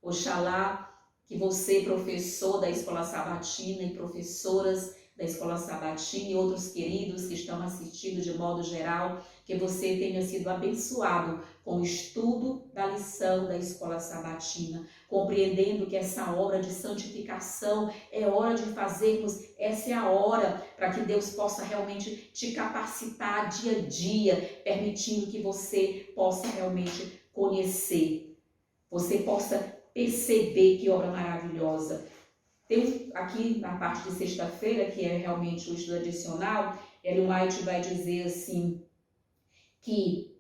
Oxalá que você, professor da Escola Sabatina e professoras da Escola Sabatina e outros queridos que estão assistindo de modo geral, que você tenha sido abençoado com o estudo da lição da Escola Sabatina, compreendendo que essa obra de santificação é hora de fazermos, essa é a hora para que Deus possa realmente te capacitar dia a dia, permitindo que você possa realmente conhecer, você possa perceber que obra maravilhosa. Tem aqui na parte de sexta-feira, que é realmente o estudo adicional, Ellen White vai dizer assim, que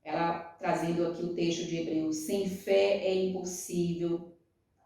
ela trazendo aqui o texto de Hebreus, sem fé é impossível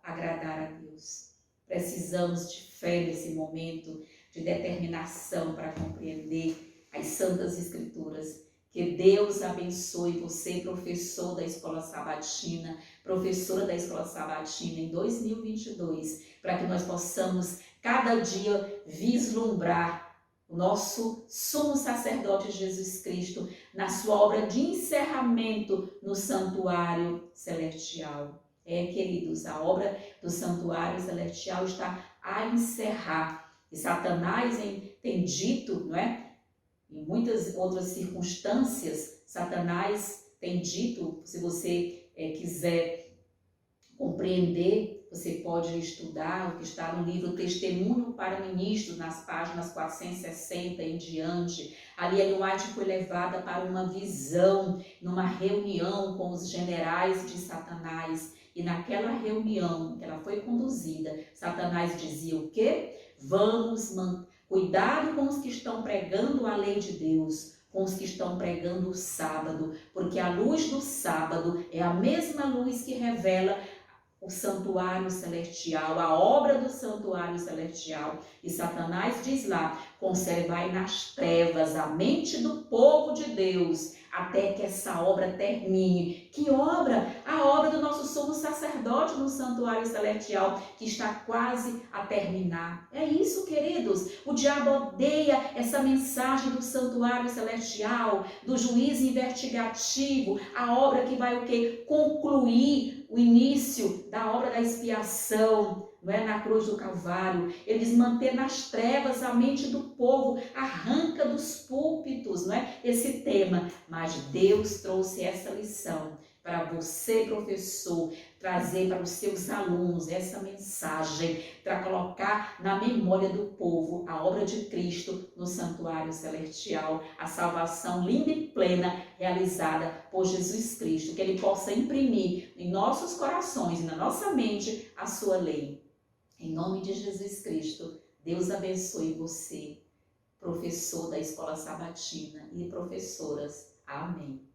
agradar a Deus. Precisamos de fé nesse momento, de determinação para compreender as Santas Escrituras. Que Deus abençoe você, professor da Escola Sabatina, professora da Escola Sabatina em 2022, para que nós possamos cada dia vislumbrar o nosso sumo sacerdote Jesus Cristo na sua obra de encerramento no santuário celestial. Queridos, a obra do santuário celestial está a encerrar. E Satanás tem dito, não é? Em muitas outras circunstâncias, Satanás tem dito, se você quiser compreender, você pode estudar o que está no livro Testemunho para Ministros, nas páginas 460 em diante. Ali Ellen White foi levada para uma visão, numa reunião com os generais de Satanás. E naquela reunião que ela foi conduzida, Satanás dizia o quê? Cuidado com os que estão pregando a lei de Deus, com os que estão pregando o sábado, porque a luz do sábado é a mesma luz que revela o santuário celestial, a obra do santuário celestial. E Satanás diz lá, conservai nas trevas a mente do povo de Deus, até que essa obra termine. Que obra? A obra do nosso sumo sacerdote no santuário celestial, que está quase a terminar. É isso, queridos. O diabo odeia essa mensagem do santuário celestial, do juízo investigativo, a obra que vai o quê? Concluir o início da obra da expiação, não é, na cruz do Calvário. Ele diz manter nas trevas a mente do povo, arranca dos púlpitos, não é, esse tema. Mas Deus trouxe essa lição para você, professor, trazer para os seus alunos essa mensagem, para colocar na memória do povo a obra de Cristo no santuário celestial, a salvação linda e plena realizada por Jesus Cristo, que Ele possa imprimir em nossos corações e na nossa mente a sua lei. Em nome de Jesus Cristo, Deus abençoe você, professor da Escola Sabatina e professoras. Amém.